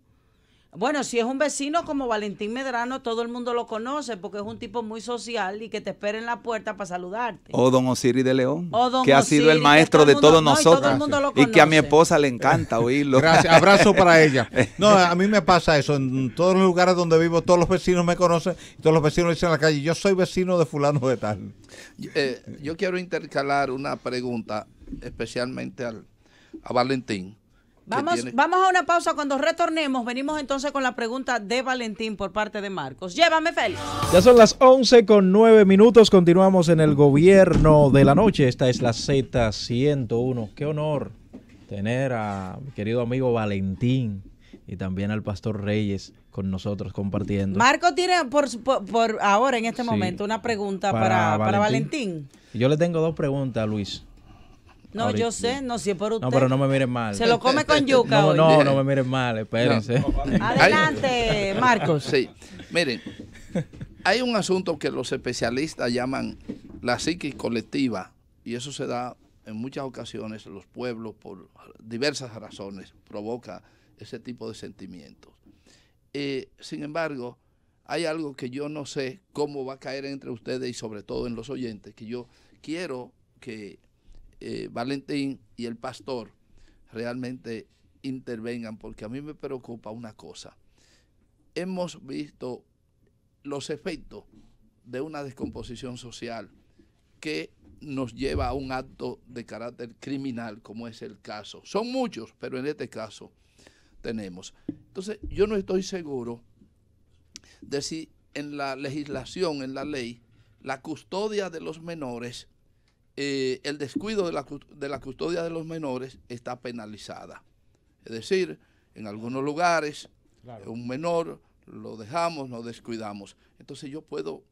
B: Bueno, si es un vecino como Valentín Medrano, todo el mundo lo conoce porque es un tipo muy social y que te espera en la puerta para saludarte.
I: O don Osiris de León,
B: don
I: que ha sido el maestro de todos nosotros y que a mi esposa le encanta oírlo.
G: Gracias, abrazo para ella. No, a mí me pasa eso, en todos los lugares donde vivo, todos los vecinos me conocen, todos los vecinos dicen en la calle, yo soy vecino de fulano de tal.
E: Yo quiero intercalar una pregunta especialmente a Valentín.
B: Vamos a una pausa. Cuando retornemos, venimos entonces con la pregunta de Valentín por parte de Marcos. Llévame, Félix.
A: Ya son las 11:09. Continuamos en el gobierno de la noche. Esta es la Z101. Qué honor tener a mi querido amigo Valentín y también al Pastor Reyes con nosotros compartiendo.
B: Marco tiene por ahora, en este momento, una pregunta para Valentín.
A: Yo le tengo 2 preguntas, Luis.
B: No, ahorita. Yo sé, no, si es por usted.
A: No, pero no me miren mal.
B: Se lo come con yuca hoy.
A: No me miren mal, espérense.
B: No. Adelante, Marcos.
E: Sí, miren, hay un asunto que los especialistas llaman la psiquis colectiva, y eso se da en muchas ocasiones en los pueblos por diversas razones, provoca ese tipo de sentimientos. Sin embargo, hay algo que yo no sé cómo va a caer entre ustedes y sobre todo en los oyentes, que yo quiero que Valentín y el pastor realmente intervengan, porque a mí me preocupa una cosa. Hemos visto los efectos de una descomposición social que nos lleva a un acto de carácter criminal, como es el caso. Son muchos, pero en este caso tenemos. Entonces, yo no estoy seguro de si en la legislación, en la ley, la custodia de los menores, el descuido de la custodia de los menores está penalizada. Es decir, en algunos lugares, claro, un menor lo dejamos, nos descuidamos. Entonces yo puedo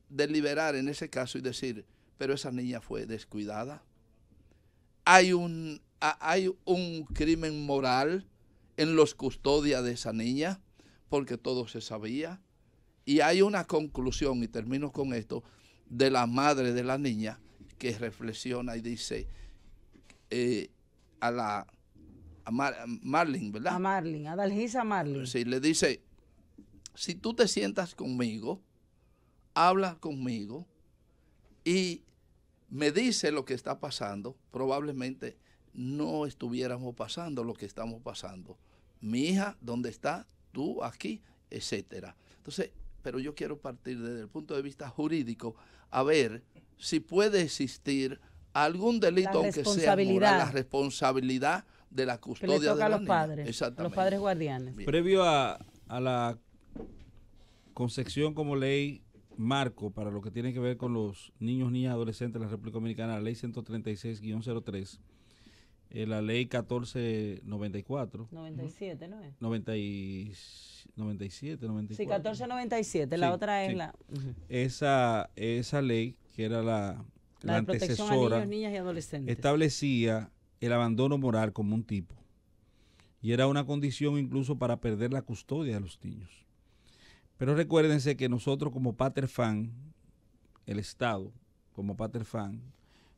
E: deliberar en ese caso y decir, pero esa niña fue descuidada. Hay un crimen moral en los custodias de esa niña, porque todo se sabía. Y hay una conclusión, y termino con esto, de la madre de la niña, que reflexiona y dice a Marlene, ¿verdad?
B: A Marlene, a Dalgisa Marlene.
E: Sí, le dice, si tú te sientas conmigo, habla conmigo y me dice lo que está pasando, probablemente no estuviéramos pasando lo que estamos pasando. Mi hija, ¿dónde está? Tú, aquí, etcétera. Entonces, pero yo quiero partir desde el punto de vista jurídico a ver si puede existir algún delito, aunque sea moral, la responsabilidad de la custodia
B: que le toca
E: de la
B: a los padres,
E: Exactamente.
B: Los padres guardianes.
H: Bien. Previo a la concepción como ley marco para lo que tiene que ver con los niños, niñas y adolescentes en la República Dominicana, la ley 136-03, la ley 1494.
B: 97, ¿no es?
H: 97, 94.
B: Sí, 1497, la otra es
H: sí.
B: la...
H: Esa ley, que era la
B: de protección
H: antecesora,
B: a niños, niñas y adolescentes.
H: establecía el abandono moral como un tipo. Y era una condición incluso para perder la custodia de los niños. Pero recuérdense que nosotros como pater fan, el Estado como pater fan,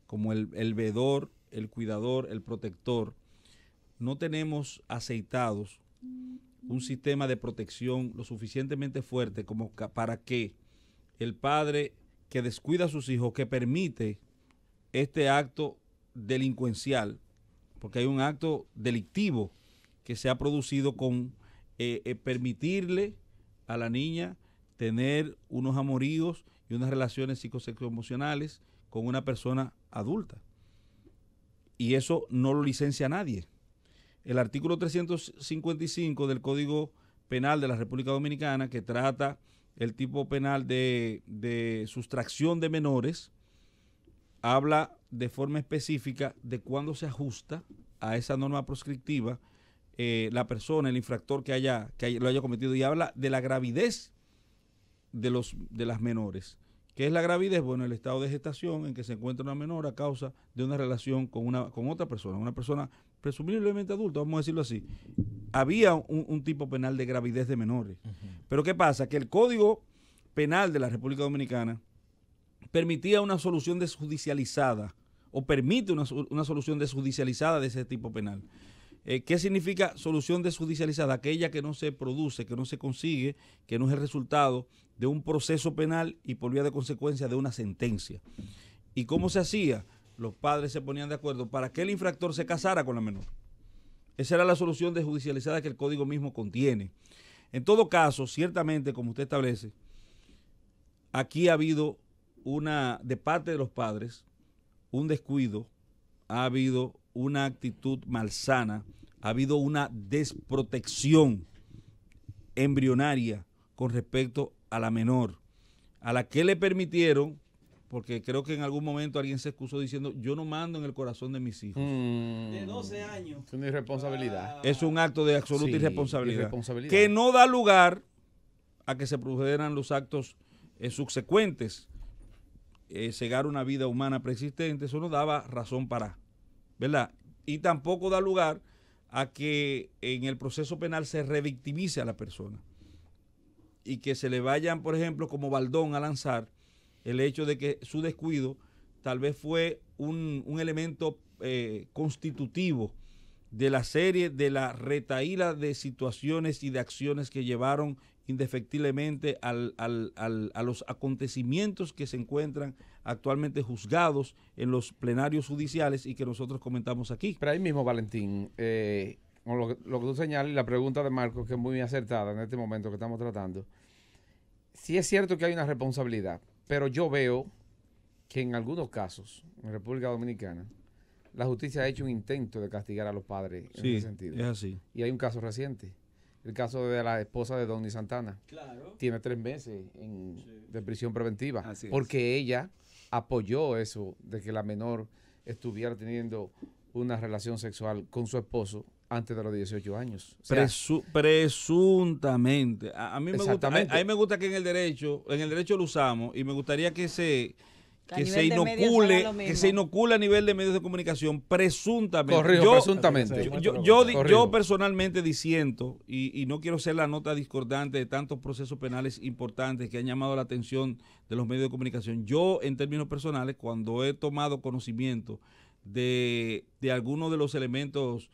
H: como el vedor, el cuidador, el protector, no tenemos aceitados un sistema de protección lo suficientemente fuerte como para que el padre que descuida a sus hijos, que permite este acto delincuencial, porque hay un acto delictivo que se ha producido con permitirle a la niña tener unos amoríos y unas relaciones psicosexoemocionales con una persona adulta. Y eso no lo licencia nadie. El artículo 355 del Código Penal de la República Dominicana, que trata el tipo penal de sustracción de menores, habla de forma específica de cuándo se ajusta a esa norma proscriptiva la persona, el infractor que lo haya cometido, y habla de la gravidez de las menores. ¿Qué es la gravidez? Bueno, el estado de gestación en que se encuentra una menor a causa de una relación con otra persona, una persona presumiblemente adulta, vamos a decirlo así. Había un tipo penal de gravidez de menores. Pero ¿qué pasa? Que el Código Penal de la República Dominicana permitía una solución desjudicializada, o permite una solución desjudicializada de ese tipo penal. ¿Qué significa solución desjudicializada? Aquella que no se produce, que no se consigue, que no es el resultado de un proceso penal y por vía de consecuencia de una sentencia. ¿Y cómo se hacía? Los padres se ponían de acuerdo para que el infractor se casara con la menor. Esa era la solución desjudicializada que el código mismo contiene. En todo caso, ciertamente, como usted establece, aquí ha habido de parte de los padres, un descuido, ha habido una actitud malsana, ha habido una desprotección embrionaria con respecto a la menor, a la que le permitieron, porque creo que en algún momento alguien se excusó diciendo, yo no mando en el corazón de mis hijos.
F: De 12 años.
C: Es una irresponsabilidad.
H: Es un acto de absoluta irresponsabilidad,
C: irresponsabilidad,
H: que no da lugar a que se produjeran los actos subsecuentes. Cegar una vida humana preexistente, eso no daba razón para, ¿verdad? Y tampoco da lugar a que en el proceso penal se revictimice a la persona y que se le vayan, por ejemplo, como baldón a lanzar el hecho de que su descuido tal vez fue un elemento constitutivo de la serie, de la retahíla de situaciones y de acciones que llevaron indefectiblemente a los acontecimientos que se encuentran actualmente juzgados en los plenarios judiciales y que nosotros comentamos aquí.
C: Pero ahí mismo, Valentín, con lo que tú señalas y la pregunta de Marcos, que es muy acertada en este momento que estamos tratando, sí es cierto que hay una responsabilidad, pero yo veo que en algunos casos, en República Dominicana, la justicia ha hecho un intento de castigar a los padres en ese sentido.
H: Es así.
C: Y hay un caso reciente. El caso de la esposa de Donny Santana.
F: Claro.
C: Tiene 3 meses de prisión preventiva.
I: Así es.
C: Porque ella apoyó eso de que la menor estuviera teniendo una relación sexual con su esposo antes de los 18 años. O sea,
H: Presuntamente. A mí me gusta,
C: Exactamente.
H: a mí me gusta que en el derecho lo usamos y me gustaría que se inocule a nivel de medios de comunicación presuntamente.
C: Corrijo, presuntamente.
H: Yo personalmente disiento y no quiero ser la nota discordante de tantos procesos penales importantes que han llamado la atención de los medios de comunicación. Yo, en términos personales, cuando he tomado conocimiento de algunos de los elementos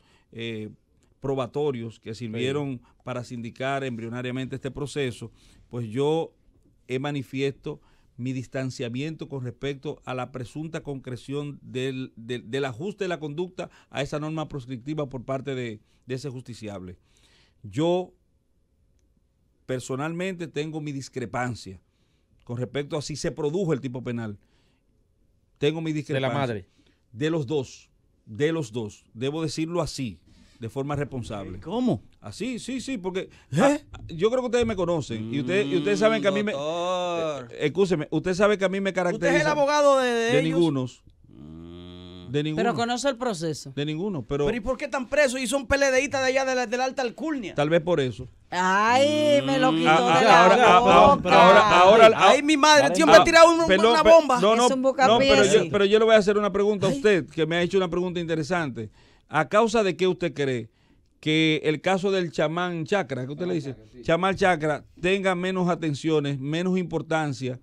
H: probatorios que sirvieron para sindicar embrionariamente este proceso, pues yo manifiesto mi distanciamiento con respecto a la presunta concreción del ajuste de la conducta a esa norma proscriptiva por parte de ese justiciable. Yo personalmente tengo mi discrepancia con respecto a si se produjo el tipo penal. Tengo mi discrepancia.
C: De la madre.
H: De los dos. Debo decirlo así. de forma responsable.
F: ¿Cómo?
H: Así, sí, porque yo creo que ustedes me conocen y ustedes saben que a mí me... Escúcheme, usted sabe que a mí me caracteriza...
F: ¿Usted es el abogado de ellos?
H: Ningunos. De ninguno.
B: Pero conoce el proceso.
H: De ninguno, pero
F: ¿y por qué están presos y son PLDistas de allá de la alta alcurnia?
H: tal vez por eso.
B: Ay, me lo quitó de la boca.
H: Ahora,
F: ay, mi madre, tío, me ha tirado una bomba.
B: Es un bucapié,
H: pero yo le voy a hacer una pregunta a usted, que me ha hecho una pregunta interesante. ¿A causa de qué usted cree que el caso del chamán Chakra, que usted le dice, chamán Chakra, tenga menos atenciones, menos importancia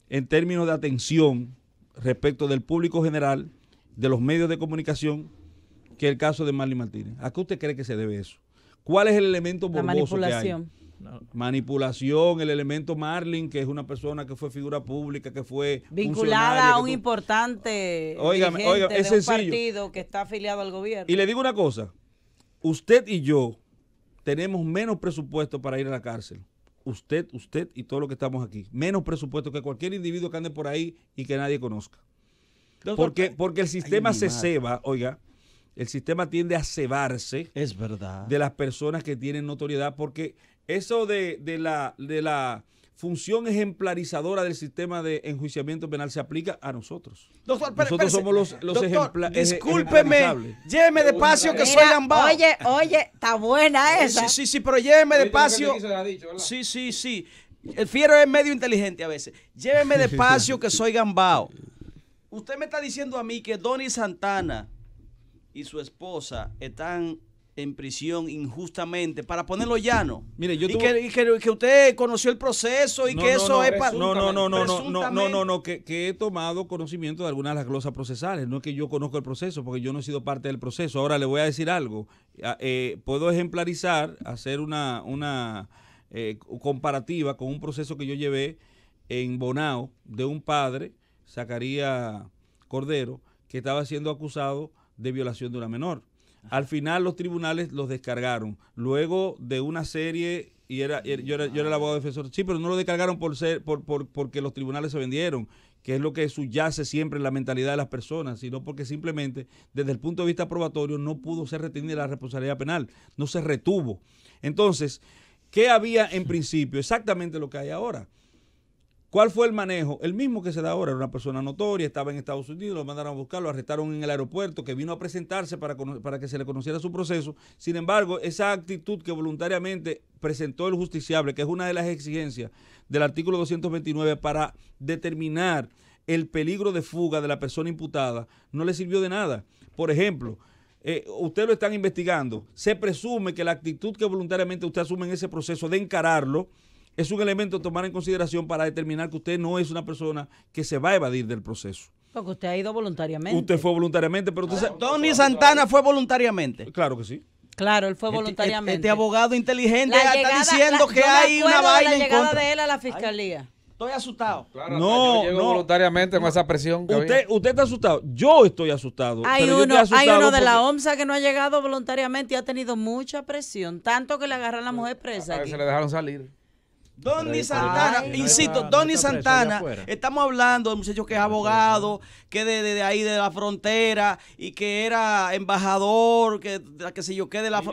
H: en términos de atención respecto del público general, de los medios de comunicación, que el caso de Marley Martínez? ¿A qué usted cree que se debe eso? ¿Cuál es el elemento morboso que hay? Manipulación, el elemento Marlin, que es una persona que fue figura pública, que fue
B: vinculada a un importante
H: óigame, es
B: de un
H: sencillo.
B: Partido que está afiliado al gobierno.
H: Y le digo una cosa, usted y yo tenemos menos presupuesto para ir a la cárcel. Usted y todos los que estamos aquí. Menos presupuesto que cualquier individuo que ande por ahí y que nadie conozca. Porque el sistema se ceba, oiga, el sistema tiende a cebarse.
F: Es verdad.
H: De las personas que tienen notoriedad, porque eso de la función ejemplarizadora del sistema de enjuiciamiento penal se aplica a nosotros.
F: Doctor,
H: nosotros somos los ejemplares.
F: Discúlpeme, lléveme despacio que soy gambao.
B: Oye, está buena esa.
F: Sí, pero lléveme despacio. Sí. El fiero es medio inteligente a veces. Lléveme despacio que soy gambao. Usted me está diciendo a mí que Donny Santana y su esposa están en prisión injustamente, para ponerlo llano.
H: Mire,
F: que usted conoció el proceso y que eso es para...
H: Que he tomado conocimiento de algunas de las glosas procesales. No es que yo conozco el proceso, porque yo no he sido parte del proceso. Ahora le voy a decir algo. Puedo ejemplarizar, hacer una comparativa con un proceso que yo llevé en Bonao de un padre, Zacarías Cordero, que estaba siendo acusado de violación de una menor. Al final los tribunales los descargaron. Luego de una serie, yo era el abogado defensor, sí, pero no lo descargaron porque los tribunales se vendieron, que es lo que subyace siempre en la mentalidad de las personas, sino porque simplemente desde el punto de vista probatorio no pudo ser retenida la responsabilidad penal, no se retuvo. Entonces, ¿qué había en principio? Exactamente lo que hay ahora. ¿Cuál fue el manejo? El mismo que se da ahora. Era una persona notoria, estaba en Estados Unidos, lo mandaron a buscar, lo arrestaron en el aeropuerto, que vino a presentarse para que se le conociera su proceso. Sin embargo, esa actitud que voluntariamente presentó el justiciable, que es una de las exigencias del artículo 229 para determinar el peligro de fuga de la persona imputada, no le sirvió de nada. Por ejemplo, usted lo están investigando. Se presume que la actitud que voluntariamente usted asume en ese proceso de encararlo es un elemento a tomar en consideración para determinar que usted no es una persona que se va a evadir del proceso.
B: Porque usted ha ido voluntariamente.
H: Usted fue voluntariamente, pero usted
F: Donny Santana fue voluntariamente.
H: Claro que sí.
B: Claro, él fue voluntariamente.
F: Este abogado inteligente está diciendo que hay una vaina en contra.
B: La llegada de él a la fiscalía.
F: Estoy asustado.
C: Claro, no voluntariamente con esa presión.
H: Usted está asustado. Yo estoy asustado.
B: Hay uno de la OMSA que no ha llegado voluntariamente y ha tenido mucha presión. Tanto que le agarran a la mujer presa.
C: A ver, se le dejaron salir.
F: Donny Santana, insisto, Donny Santana, estamos hablando de un muchacho que es abogado, que de ahí de la frontera y que era embajador, que sé yo qué, de la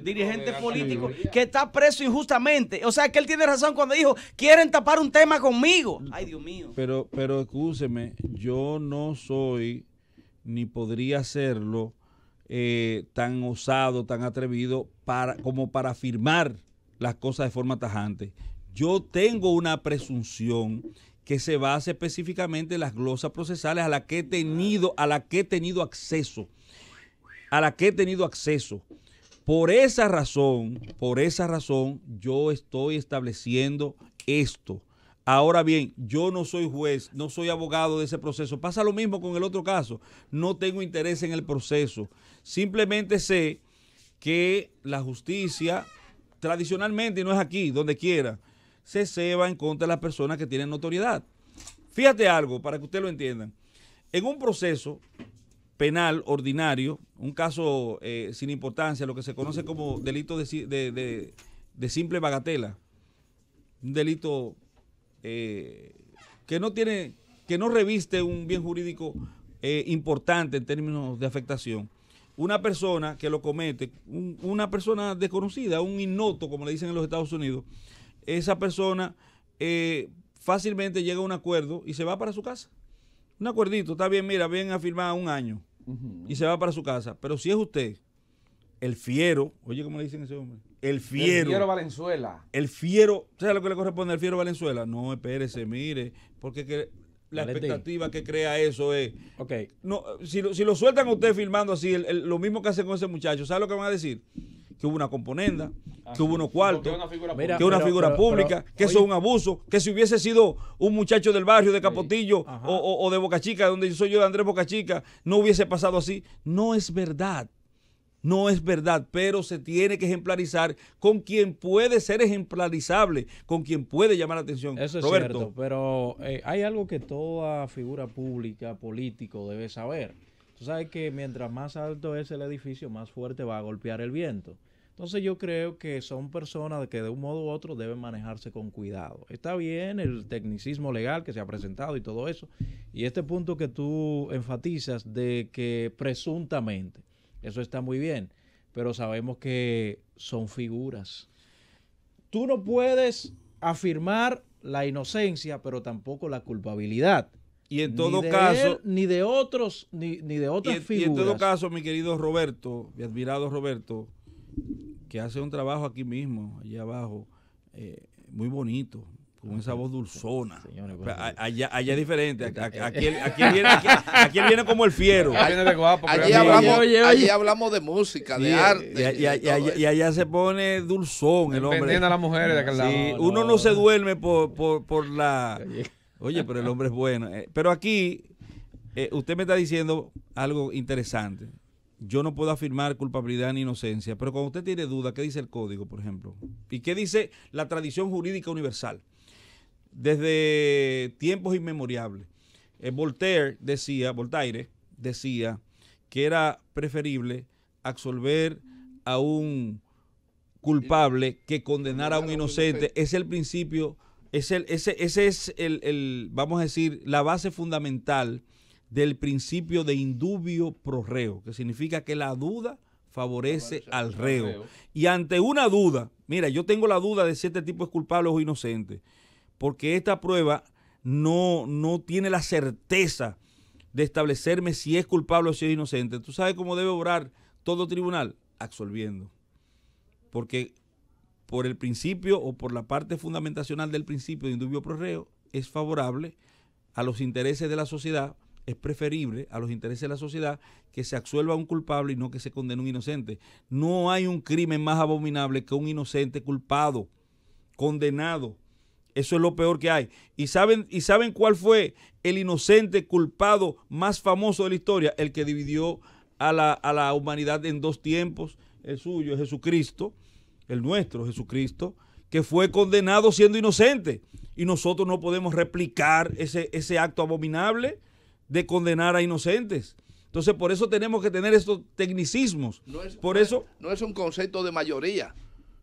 F: dirigente político, que está preso injustamente. O sea, que él tiene razón cuando dijo, quieren tapar un tema conmigo. Ay, Dios mío.
H: Pero excúseme, yo no soy, ni podría serlo, tan osado, tan atrevido como para afirmar las cosas de forma tajante. Yo tengo una presunción que se basa específicamente en las glosas procesales a la que he tenido acceso. Por esa razón, yo estoy estableciendo esto. Ahora bien, yo no soy juez, no soy abogado de ese proceso. Pasa lo mismo con el otro caso. No tengo interés en el proceso. Simplemente sé que la justicia, tradicionalmente, y no es aquí, donde quiera, se ceba en contra de las personas que tienen notoriedad. Fíjate algo, para que ustedes lo entiendan. En un proceso penal ordinario, un caso sin importancia, lo que se conoce como delito de simple bagatela, un delito que no reviste un bien jurídico importante en términos de afectación. una persona que lo comete, una persona desconocida, un ignoto, como le dicen en los Estados Unidos, esa persona fácilmente llega a un acuerdo y se va para su casa. Un acuerdito, está bien, mira, ven a firmar 1 año y se va para su casa. Pero si es usted, el fiero, oye, ¿cómo le dicen a ese hombre? El fiero
C: Valenzuela.
H: El fiero, ¿sabe lo que le corresponde al fiero Valenzuela? No, espérese, mire, porque la expectativa que crea eso es...
A: Okay.
H: No, si lo sueltan a usted filmando así, lo mismo que hacen con ese muchacho, ¿sabe lo que van a decir? Que hubo una componenda, que hubo unos cuartos, que es una figura pública, que eso es un abuso, que si hubiese sido un muchacho del barrio de Capotillo o de Boca Chica, donde soy yo de Andrés Boca Chica, no hubiese pasado así. No es verdad. No es verdad, pero se tiene que ejemplarizar con quien puede ser ejemplarizable, con quien puede llamar la atención.
A: Eso es
H: Roberto.
A: cierto, pero hay algo que toda figura pública, político, debe saber. Tú sabes que mientras más alto es el edificio, más fuerte va a golpear el viento. Entonces yo creo que son personas que de un modo u otro deben manejarse con cuidado. Está bien el tecnicismo legal que se ha presentado y todo eso, y este punto que tú enfatizas de que presuntamente, eso está muy bien, pero sabemos que son figuras. Tú no puedes afirmar la inocencia, pero tampoco la culpabilidad.
H: Y en todo caso...
A: ni de otras figuras.
H: Y en todo caso, mi querido Roberto, mi admirado Roberto, que hace un trabajo aquí mismo, allá abajo, muy bonito, con esa voz dulzona. Señores, allá es diferente. Aquí él viene como el fiero.
E: Allí hablamos de música, de arte.
H: Y allá se pone dulzón el hombre.
C: Dependiendo a las mujeres de aquel lado.
H: Sí, uno no se duerme por la... Oye, pero el hombre es bueno. Pero aquí, usted me está diciendo algo interesante. Yo no puedo afirmar culpabilidad ni inocencia, pero cuando usted tiene duda, ¿qué dice el código, por ejemplo? ¿Y qué dice la tradición jurídica universal? Desde tiempos inmemoriales. Voltaire decía que era preferible absolver a un culpable que condenar a un inocente. Es el principio, ese es vamos a decir, la base fundamental del principio de indubio pro reo, que significa que la duda favorece al reo. Y ante una duda, mira, yo tengo la duda de si este tipo es culpable o inocente, porque esta prueba no tiene la certeza de establecerme si es culpable o si es inocente. ¿Tú sabes cómo debe obrar todo tribunal? Absolviendo. Porque por el principio o por la parte fundamentacional del principio de indubio pro reo es favorable a los intereses de la sociedad, es preferible a los intereses de la sociedad que se absuelva a un culpable y no que se condene a un inocente. No hay un crimen más abominable que un inocente culpado, condenado. Eso es lo peor que hay. ¿Y saben cuál fue el inocente culpado más famoso de la historia? El que dividió a la humanidad en dos tiempos. El suyo es Jesucristo, el nuestro Jesucristo, que fue condenado siendo inocente. Y nosotros no podemos replicar ese acto abominable de condenar a inocentes. Entonces, por eso tenemos que tener estos tecnicismos. No es un concepto de mayoría.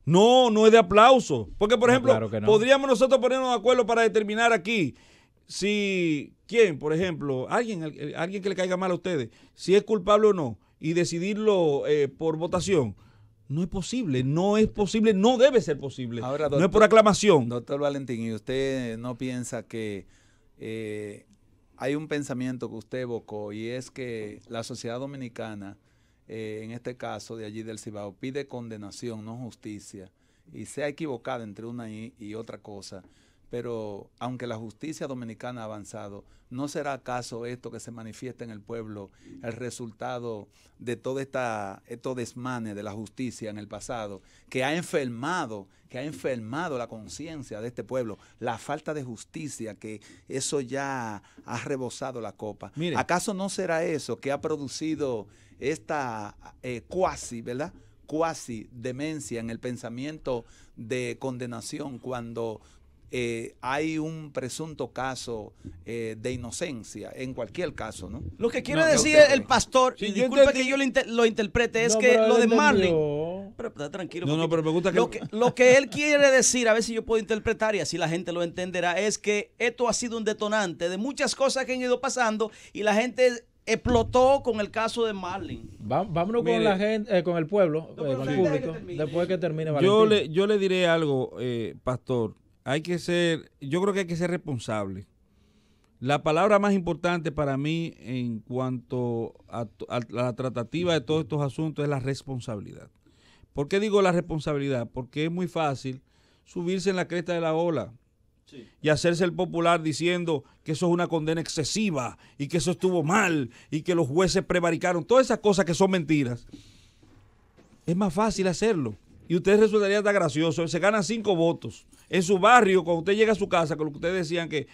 H: No es de aplauso. Porque, por ejemplo, claro que no. Podríamos nosotros ponernos de acuerdo para determinar aquí si, ¿quién? Por ejemplo, alguien que le caiga mal a ustedes, si es culpable o no, y decidirlo por votación. No es posible, no debe ser posible.
I: Ahora, doctor,
H: no es por aclamación.
I: Doctor Valentín, ¿y usted no piensa que hay un pensamiento que usted evocó, y es que la sociedad dominicana, en este caso de allí del Cibao, pide condenación, no justicia, y se ha equivocado entre una y otra cosa? Pero aunque la justicia dominicana ha avanzado, ¿no será acaso esto que se manifiesta en el pueblo el resultado de todo estos desmanes de la justicia en el pasado, que ha enfermado la conciencia de este pueblo, la falta de justicia, que eso ya ha rebosado la copa? Mire, ¿acaso no será eso que ha producido esta cuasi demencia en el pensamiento de condenación cuando hay un presunto caso de inocencia, en cualquier caso, ¿no?
F: Lo que quiere decir el pastor, y disculpe que yo lo interprete, es que lo de Marlin... Pero tranquilo.
H: Pero me gusta
F: lo que él quiere decir, a ver si yo puedo interpretar y así la gente lo entenderá, es que esto ha sido un detonante de muchas cosas que han ido pasando y la gente explotó con el caso de Marlin.
A: Vámonos con la gente, con el pueblo, con el público, después que termine
H: Valentín. Yo le diré algo, Pastor. Yo creo que hay que ser responsable. La palabra más importante para mí en cuanto a la tratativa de todos estos asuntos es la responsabilidad. ¿Por qué digo la responsabilidad? Porque es muy fácil subirse en la cresta de la ola y hacerse el popular diciendo que eso es una condena excesiva y que eso estuvo mal y que los jueces prevaricaron. Todas esas cosas que son mentiras. Es más fácil hacerlo. Y usted resultaría hasta gracioso. Se ganan 5 votos. En su barrio, cuando usted llega a su casa, con lo que ustedes decían que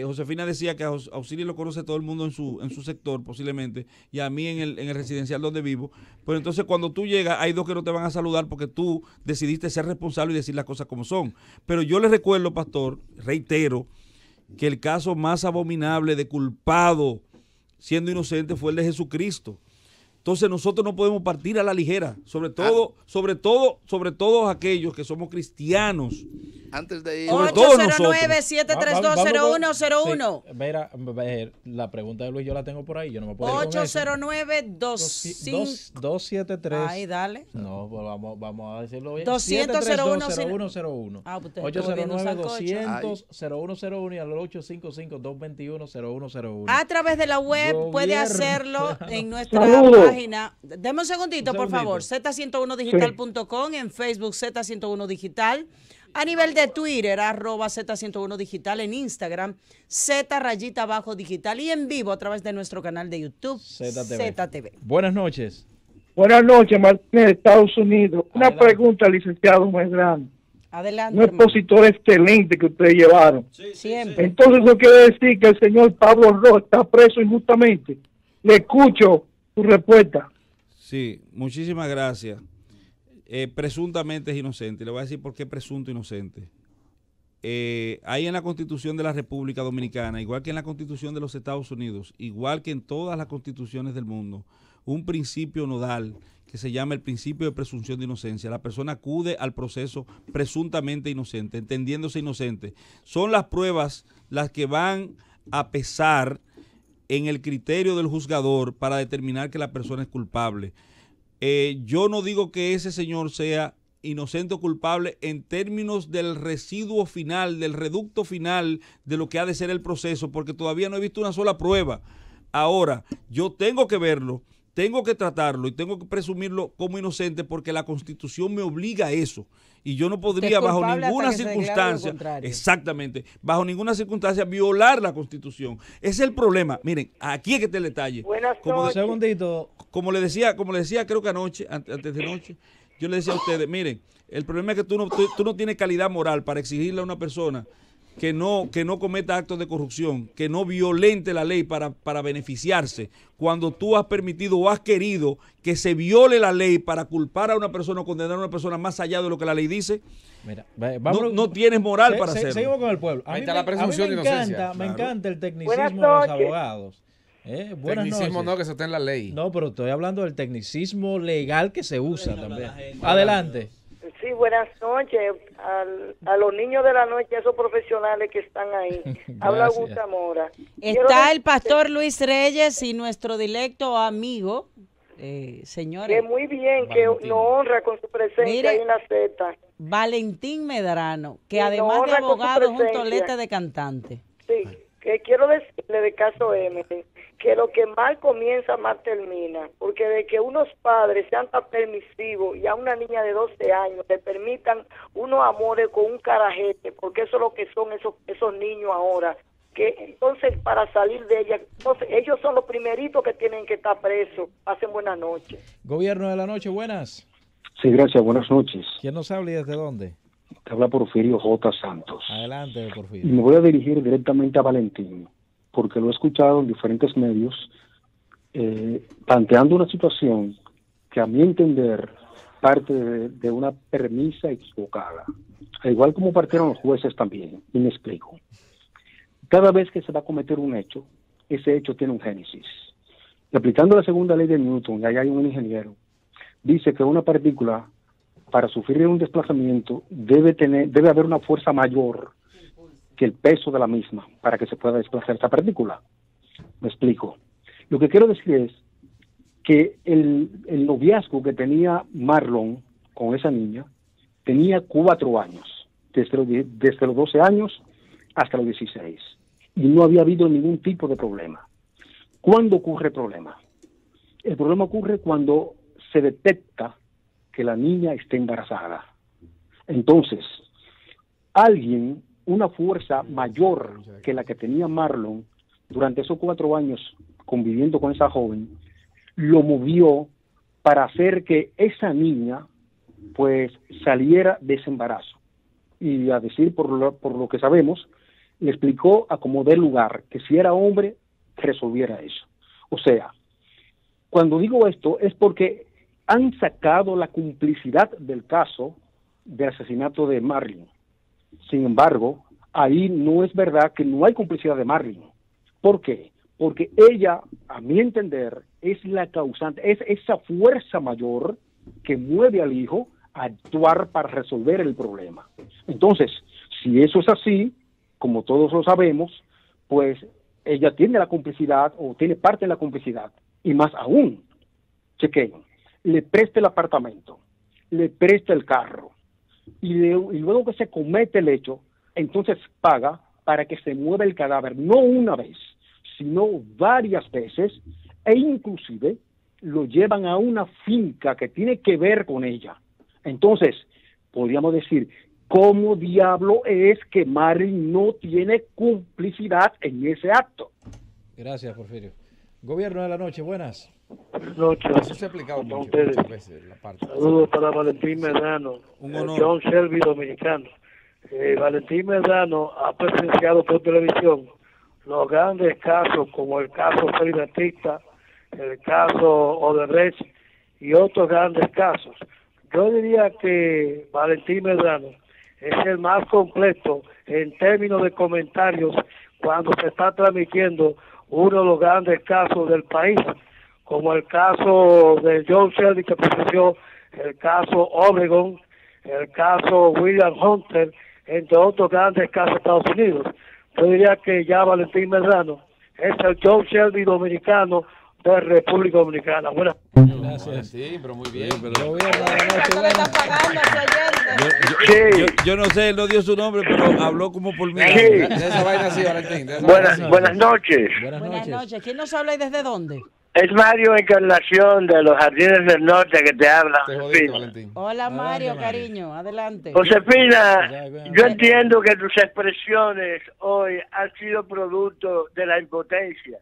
H: Josefina decía que a Osiris lo conoce todo el mundo en su sector, posiblemente, y a mí en el residencial donde vivo. Pero entonces cuando tú llegas, hay 2 que no te van a saludar porque tú decidiste ser responsable y decir las cosas como son. Pero yo les recuerdo, Pastor, reitero, que el caso más abominable de culpado siendo inocente fue el de Jesucristo. Entonces nosotros no podemos partir a la ligera, sobre todo aquellos que somos cristianos.
E: Antes de ir,
B: 809-732-0101.
A: Mira, la pregunta de Luis yo la tengo por ahí, yo no me puedo ir con eso.
B: 809-273. Ay, dale.
A: No, pues vamos a decirlo bien.
B: 200-0101.
A: 809-200-0101 y al 855-221-0101.
B: A través de la web puede hacerlo en nuestra página. Deme un segundito, por favor. Z101digital.com, en Facebook Z101 Digital. A nivel de Twitter, @Z101 Digital, en Instagram, Z_Digital y en vivo a través de nuestro canal de YouTube, ZTV.
A: Buenas noches.
J: Buenas noches, Martín, de Estados Unidos. Una pregunta, licenciado Medrano.
B: Adelante.
J: Un expositor excelente que ustedes llevaron.
B: Sí, siempre.
J: Entonces, eso quiere decir que el señor Pablo Rojas está preso injustamente. Le escucho su respuesta.
H: Sí, muchísimas gracias. Presuntamente es inocente. Le voy a decir por qué presunto inocente. Hay en la Constitución de la República Dominicana, igual que en la Constitución de los Estados Unidos, igual que en todas las constituciones del mundo, un principio nodal que se llama el principio de presunción de inocencia. La persona acude al proceso presuntamente inocente, entendiéndose inocente. Son las pruebas las que van a pesar en el criterio del juzgador para determinar que la persona es culpable. Yo no digo que ese señor sea inocente o culpable en términos del residuo final, del reducto final de lo que ha de ser el proceso, porque todavía no he visto una sola prueba. Ahora, yo tengo que verlo, tengo que tratarlo y tengo que presumirlo como inocente porque la Constitución me obliga a eso. Y yo no podría bajo ninguna circunstancia, exactamente, bajo ninguna circunstancia violar la Constitución. Ese es el problema. Miren, aquí es que está el detalle.
J: Buenas noches.
A: Segundito.
H: Como le decía creo que anoche, antes de noche, yo le decía a ustedes, miren, el problema es que tú no tienes calidad moral para exigirle a una persona que no cometa actos de corrupción, que no violente la ley para beneficiarse, cuando tú has permitido o has querido que se viole la ley para culpar a una persona o condenar a una persona más allá de lo que la ley dice. Mira, no tienes moral para hacerlo.
A: Seguimos con el pueblo. A mí me encanta el tecnicismo de los abogados.
C: Tecnicismo no, que se está en la ley.
A: No, pero estoy hablando del tecnicismo legal que se usa también. Adelante.
J: Sí, buenas noches a los niños de la noche, a esos profesionales que están ahí. Habla Augusta Mora.
B: Está el pastor Luis Reyes y nuestro directo amigo, señores.
J: Que muy bien, Valentín, que nos honra con su presencia ahí en la Z.
B: Valentín Medrano, que además de abogado es un tolete de cantante.
J: Sí, que quiero decirle de caso M, que lo que mal comienza, mal termina, porque de que unos padres sean tan permisivos y a una niña de 12 años le permitan unos amores con un carajete, porque eso es lo que son esos niños ahora, que entonces para salir de ella, entonces ellos son los primeritos que tienen que estar presos. Pasen buenas noches.
A: Gobierno de la noche, buenas.
K: Sí, gracias, buenas noches.
A: ¿Quién nos habla y desde dónde?
K: Te habla Porfirio J. Santos.
A: Adelante, Porfirio.
K: Y me voy a dirigir directamente a Valentín, porque lo he escuchado en diferentes medios, planteando una situación que a mi entender parte de una premisa equivocada, al igual como partieron los jueces también, y me explico. Cada vez que se va a cometer un hecho, ese hecho tiene un génesis. Y aplicando la segunda ley de Newton, y allá hay un ingeniero, dice que una partícula, para sufrir un desplazamiento, debe haber una fuerza mayor que el peso de la misma para que se pueda desplazar esta partícula. Me explico. Lo que quiero decir es que el noviazgo que tenía Marlon con esa niña tenía 4 años, desde los 12 años hasta los 16, y no había habido ningún tipo de problema. ¿Cuándo ocurre el problema? El problema ocurre cuando se detecta que la niña está embarazada. Entonces, alguien, una fuerza mayor que la que tenía Marlon durante esos 4 años conviviendo con esa joven, lo movió para hacer que esa niña pues saliera de ese embarazo. Y a decir por lo que sabemos, le explicó a como dé lugar que si era hombre, resolviera eso. O sea, cuando digo esto es porque han sacado la complicidad del caso del asesinato de Marlon. Sin embargo, ahí no es verdad que no hay complicidad de Marlon. ¿Por qué? Porque ella, a mi entender, es la causante, es esa fuerza mayor que mueve al hijo a actuar para resolver el problema. Entonces, si eso es así, como todos lo sabemos, pues ella tiene la complicidad o tiene parte de la complicidad. Y más aún, chequen, le presta el apartamento, le presta el carro, y luego que se comete el hecho, entonces paga para que se mueva el cadáver, no una vez, sino varias veces, e inclusive lo llevan a una finca que tiene que ver con ella. Entonces, podríamos decir, ¿cómo diablo es que Marlon no tiene complicidad en ese acto?
A: Gracias, Porfirio. Gobierno de la noche, buenas.
L: Buenas noches.
C: Eso se ha explicado muchas veces.
L: Saludos para Valentín Medrano, John Shelby dominicano. Valentín Medrano ha presenciado por televisión los grandes casos como el caso Félix Batista, el caso Odebrecht y otros grandes casos. Yo diría que Valentín Medrano es el más completo en términos de comentarios cuando se está transmitiendo uno de los grandes casos del país, como el caso de John Shelby que presenció, el caso Oregon, el caso William Hunter, entre otros grandes casos de Estados Unidos. Yo diría que ya Valentín Medrano es el John Shelby dominicano de República Dominicana. Buenas.
C: Gracias. Sí, pero muy bien.
H: Yo no sé, él no dio su nombre, pero habló como por mí.
L: Sí.
C: De esa vaina sí, Valentín.
L: Buenas noches.
B: Buenas noches. ¿Quién nos habla y desde dónde?
L: Es Mario Encarnación de los Jardines del Norte que te habla.
B: Hola Mario, cariño, adelante.
L: Josefina, yo entiendo que tus expresiones hoy han sido producto de la impotencia.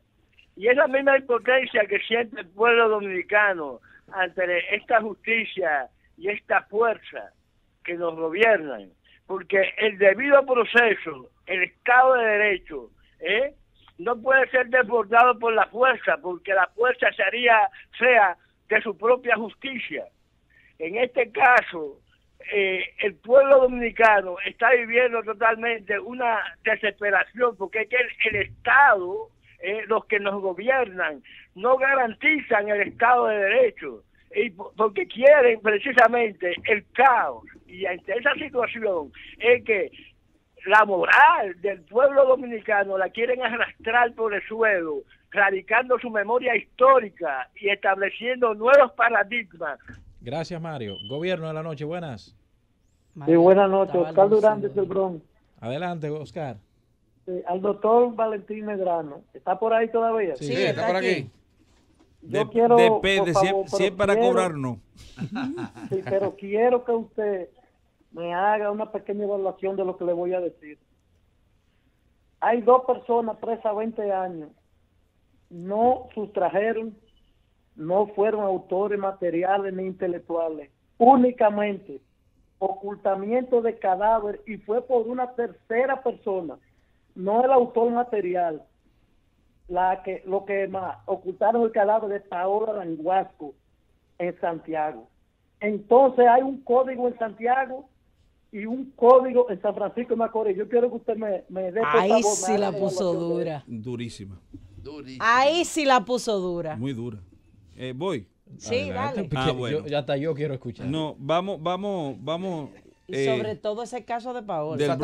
L: Y es la misma impotencia que siente el pueblo dominicano ante esta justicia y esta fuerza que nos gobiernan. Porque el debido proceso, el Estado de Derecho, no puede ser desbordado por la fuerza, porque la fuerza sea de su propia justicia. En este caso, el pueblo dominicano está viviendo totalmente una desesperación, porque es que el Estado, los que nos gobiernan, no garantizan el Estado de Derecho, y porque quieren precisamente el caos. Y ante esa situación es que la moral del pueblo dominicano la quieren arrastrar por el suelo, radicando su memoria histórica y estableciendo nuevos paradigmas.
A: Gracias, Mario. Gobierno de la noche, buenas.
L: Sí, buenas noches. Oscar Durán desde el Bronx.
A: Adelante, Oscar.
L: Al doctor Valentín Medrano. ¿Está por ahí todavía?
C: Sí, está por aquí.
H: Depende, si es para cobrar, no.
L: Sí, pero quiero que usted me haga una pequeña evaluación de lo que le voy a decir. Hay 2 personas presas 20 años. No sustrajeron, no fueron autores materiales ni intelectuales. Únicamente ocultamiento de cadáver, y fue por una tercera persona, no el autor material. Lo que más ocultaron el cadáver de Paola Languasco en Santiago. Entonces hay un código en Santiago y un código en San Francisco de Macorís. Yo quiero que usted me dé, por
B: ahí
L: favor,
B: sí la puso dura.
H: Durísima.
B: Ahí sí la puso dura.
H: Muy dura. Voy.
B: Sí,
A: adelante,
B: dale.
H: Bueno.
A: Ya hasta yo quiero escuchar.
H: No, vamos.
B: Y sobre todo ese caso de Paola.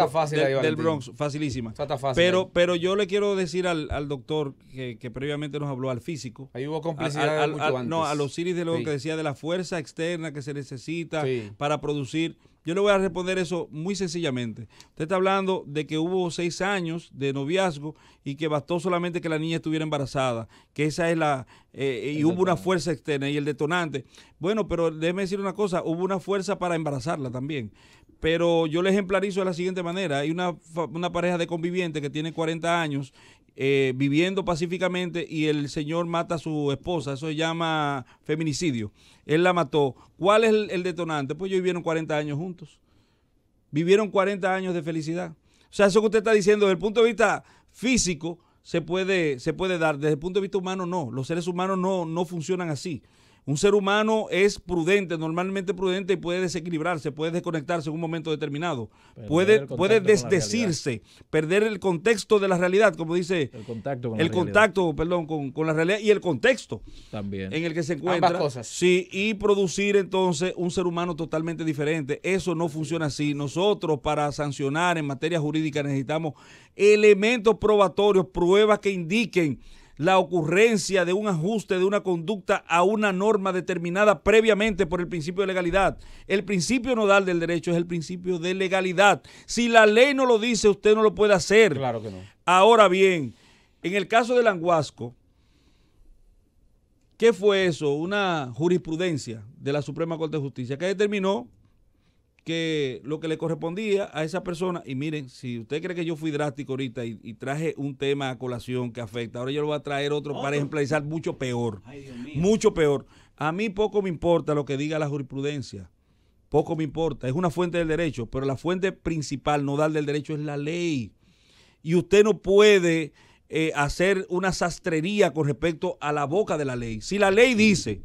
H: Del Bronx, facilísima. Pero yo le quiero decir al doctor que previamente nos habló, al físico.
C: Ahí hubo complicidad mucho antes.
H: No, a los Osiris de León, que decía de la fuerza externa que se necesita para producir. Yo le voy a responder eso muy sencillamente. Usted está hablando de que hubo 6 años de noviazgo y que bastó solamente que la niña estuviera embarazada, que esa es y hubo una fuerza externa y el detonante. Bueno, pero déjeme decir una cosa, hubo una fuerza para embarazarla también. Pero yo le ejemplarizo de la siguiente manera. Hay una pareja de convivientes que tiene 40 años viviendo pacíficamente y el señor mata a su esposa. Eso se llama feminicidio. Él la mató. ¿Cuál es el detonante? Pues ellos vivieron 40 años juntos. Vivieron 40 años de felicidad. O sea, eso que usted está diciendo desde el punto de vista físico se puede dar. Desde el punto de vista humano, no. Los seres humanos no funcionan así. Un ser humano es prudente, normalmente prudente, y puede desequilibrarse, puede desconectarse en un momento determinado. Puede desdecirse, perder el contexto de la realidad, como dice. El contacto con la realidad y el contexto también en el que se encuentra.
C: Ambas cosas.
H: Sí, y producir entonces un ser humano totalmente diferente. Eso no funciona así. Nosotros, para sancionar en materia jurídica, necesitamos elementos probatorios, pruebas que indiquen la ocurrencia de un ajuste de una conducta a una norma determinada previamente por el principio de legalidad. El principio nodal del derecho es el principio de legalidad. Si la ley no lo dice, usted no lo puede hacer.
C: Claro que no.
H: Ahora bien, en el caso del Anguasco, ¿qué fue eso? Una jurisprudencia de la Suprema Corte de Justicia que determinó que lo que le correspondía a esa persona, y miren, si usted cree que yo fui drástico ahorita y traje un tema a colación que afecta, ahora yo le voy a traer otro para ejemplarizar mucho peor. Mucho peor. A mí poco me importa lo que diga la jurisprudencia. Poco me importa. Es una fuente del derecho, pero la fuente principal, nodal del derecho es la ley. Y usted no puede hacer una sastrería con respecto a la boca de la ley. Si la ley dice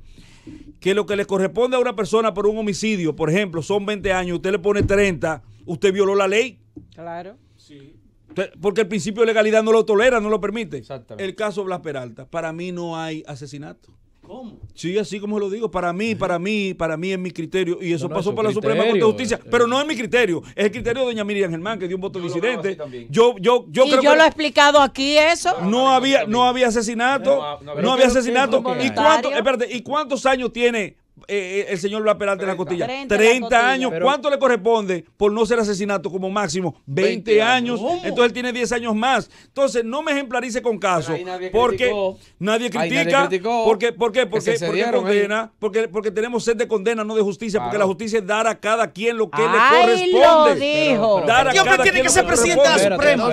H: que lo que le corresponde a una persona por un homicidio, por ejemplo, son 20 años, usted le pone 30, usted violó la ley.
B: Claro. Sí.
H: Porque el principio de legalidad no lo tolera, no lo permite. Exactamente. El caso Blas Peralta, para mí no hay asesinato.
F: ¿Cómo?
H: Sí, así como lo digo, para mí es mi criterio, y eso pasó por la Suprema Corte de Justicia, pero no es mi criterio, es el criterio de doña Miriam Germán, que dio un voto disidente.
B: Yo creo que lo he explicado aquí eso.
H: No había asesinato, no había asesinato. ¿Y cuántos años tiene el señor Blas Peralta en la costilla? 30 años. Pero ¿cuánto le corresponde por no ser asesinato como máximo? 20 años. Entonces él tiene 10 años más. Entonces no me ejemplarice con caso, porque nadie critica. Porque condena, porque tenemos sed de condena, no de justicia, porque la justicia es dar a cada quien lo que le corresponde.
B: Lo dijo.
F: ¿Qué hombre tiene que ser presidente de la Suprema?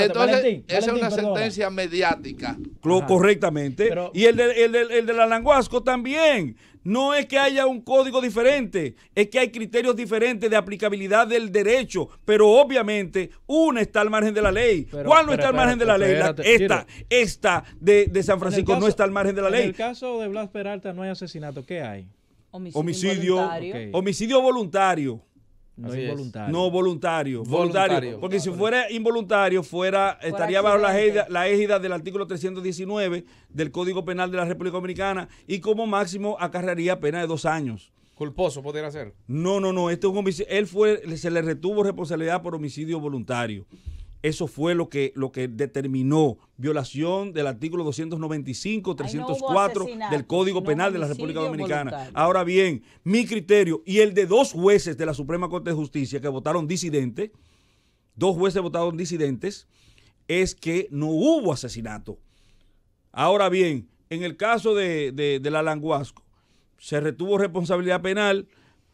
E: Entonces, esa es una sentencia mediática.
H: Correctamente. Y el de la Languasco también. No es que haya un código diferente, es que hay criterios diferentes de aplicabilidad del derecho, pero obviamente una está al margen de la ley. ¿Cuál no está al margen de la ley? Esta de San Francisco no está al margen de la ley.
A: En el caso de Blas Peralta no hay asesinato, ¿qué hay?
H: Homicidio voluntario.
A: No involuntario.
H: No, voluntario. Porque si fuera involuntario, estaría bajo la égida del artículo 319 del Código Penal de la República Dominicana y como máximo acarrearía pena de 2 años.
C: ¿Culposo podría ser?
H: No. Este es un homicidio. Se le retuvo responsabilidad por homicidio voluntario. Eso fue lo que determinó violación del artículo 295, 304 del Código Penal de la República Dominicana. Voluntario. Ahora bien, mi criterio y el de 2 jueces de la Suprema Corte de Justicia que votaron disidentes, 2 jueces votaron disidentes, es que no hubo asesinato. Ahora bien, en el caso de la Languasco, se retuvo responsabilidad penal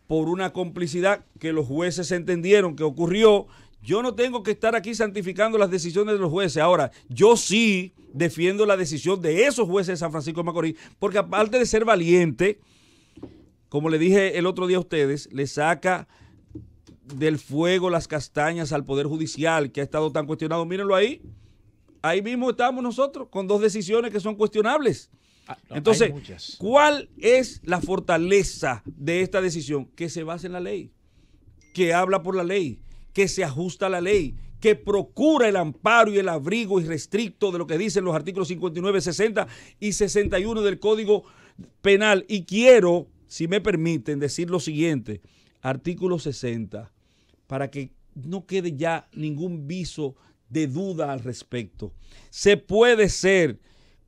H: por una complicidad que los jueces entendieron que ocurrió. Yo no tengo que estar aquí santificando las decisiones de los jueces. Ahora, yo sí defiendo la decisión de esos jueces de San Francisco de Macorís, porque aparte de ser valiente, como le dije el otro día a ustedes, le saca del fuego las castañas al Poder Judicial, que ha estado tan cuestionado. Mírenlo ahí. Ahí mismo estamos nosotros, con 2 decisiones que son cuestionables. Entonces, ¿cuál es la fortaleza de esta decisión? Que se basa en la ley, que habla por la ley, que se ajusta a la ley, que procura el amparo y el abrigo irrestricto de lo que dicen los artículos 59, 60 y 61 del Código Penal. Y quiero, si me permiten, decir lo siguiente. Artículo 60. para que no quede ya ningún viso de duda al respecto. Se puede ser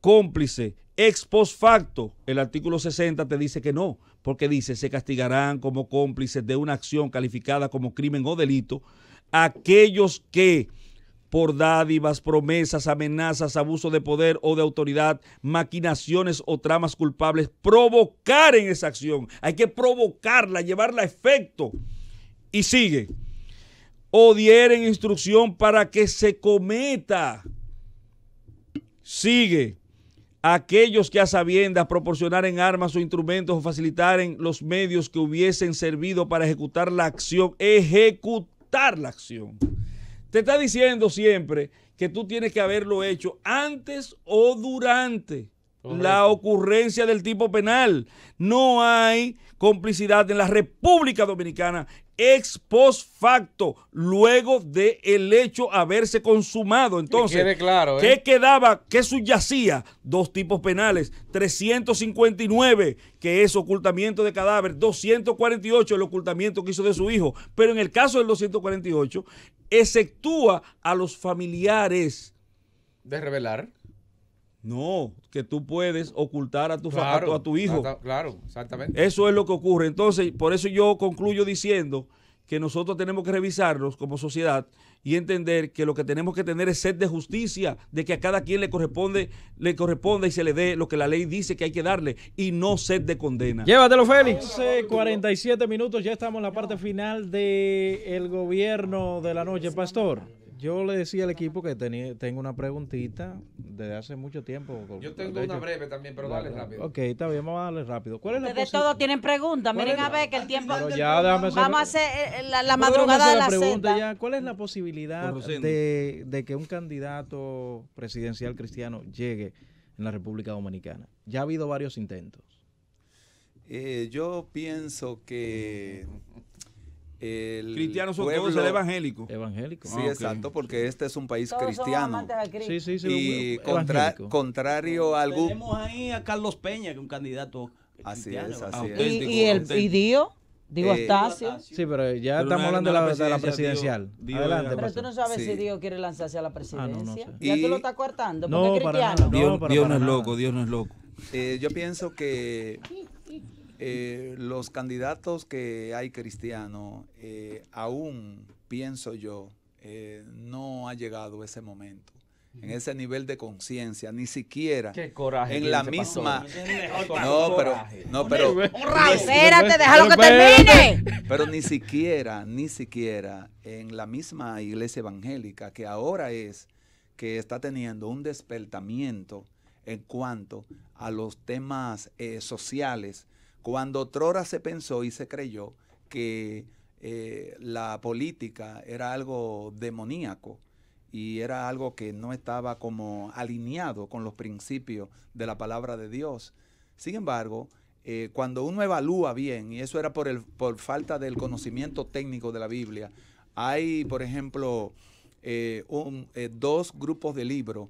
H: cómplice ex post facto. El artículo 60 te dice que no, porque dice, se castigarán como cómplices de una acción calificada como crimen o delito aquellos que por dádivas, promesas, amenazas, abuso de poder o de autoridad, maquinaciones o tramas culpables, provocaren esa acción. Hay que provocarla, llevarla a efecto. Y sigue. O dieren instrucción para que se cometa. Sigue. Aquellos que a sabiendas proporcionaren armas o instrumentos o facilitaren los medios que hubiesen servido para ejecutar la acción. Ejecutar la acción. Te está diciendo siempre que tú tienes que haberlo hecho antes o durante la ocurrencia del tipo penal. No hay complicidad en la República Dominicana ex post facto, luego del hecho haberse consumado. Entonces,
C: que quede claro,
H: ¿qué quedaba? ¿Qué subyacía? Dos tipos penales, 359, que es ocultamiento de cadáver, 248, el ocultamiento que hizo de su hijo. Pero en el caso del 248, exceptúa a los familiares.
C: ¿De revelar?
H: No, que tú puedes ocultar a tu hijo.
C: Claro, exactamente.
H: Eso es lo que ocurre. Entonces, por eso yo concluyo diciendo que nosotros tenemos que revisarnos como sociedad y entender que lo que tenemos que tener es sed de justicia, de que a cada quien le corresponde y se le dé lo que la ley dice que hay que darle, y no sed de condena.
A: Llévatelo, Félix. 47 minutos, ya estamos en la parte final del gobierno de la noche. Pastor, yo le decía al equipo que tengo una preguntita desde hace mucho tiempo.
C: Yo tengo una breve también, pero dale rápido.
A: Ok, está bien, vamos a darle rápido. ¿Cuál es la
B: Ustedes todos tienen preguntas. Miren a ver que el tiempo...
A: vamos
B: a hacer la madrugada de la
A: pregunta. ¿Cuál es la posibilidad de que un candidato presidencial cristiano llegue en la República Dominicana? Ya ha habido varios intentos.
I: Yo pienso que...
H: Cristianos son todos evangélicos.
A: Evangélicos.
I: Sí, exacto, porque este es un país
B: todos
I: cristiano.
A: Sí,
I: y contrario a algún...
F: Tenemos ahí a Carlos Peña, que es un candidato cristiano.
I: Así es.
B: ¿Y Dio? Digo Astacio.
A: Sí, pero ya estamos hablando de la presidencial. Adelante.
B: Pero tú no sabes si Dio quiere lanzarse a la presidencia.
A: No sé.
B: Ya tú lo estás coartando porque
A: No,
B: es cristiano.
H: Dios no es loco, Dios no es loco.
I: Yo pienso que los candidatos que hay cristianos, aún pienso yo, no ha llegado ese momento, en ese nivel de conciencia, ni siquiera
C: qué coraje
I: en la misma.
B: Espérate, déjalo que termine.
I: Pero ni siquiera en la misma iglesia evangélica, que ahora es que está teniendo un despertamiento en cuanto a los temas sociales. Cuando otrora se pensó y se creyó que la política era algo demoníaco y era algo que no estaba como alineado con los principios de la palabra de Dios. Sin embargo, cuando uno evalúa bien, y eso era por falta del conocimiento técnico de la Biblia, hay, por ejemplo, dos grupos de libros,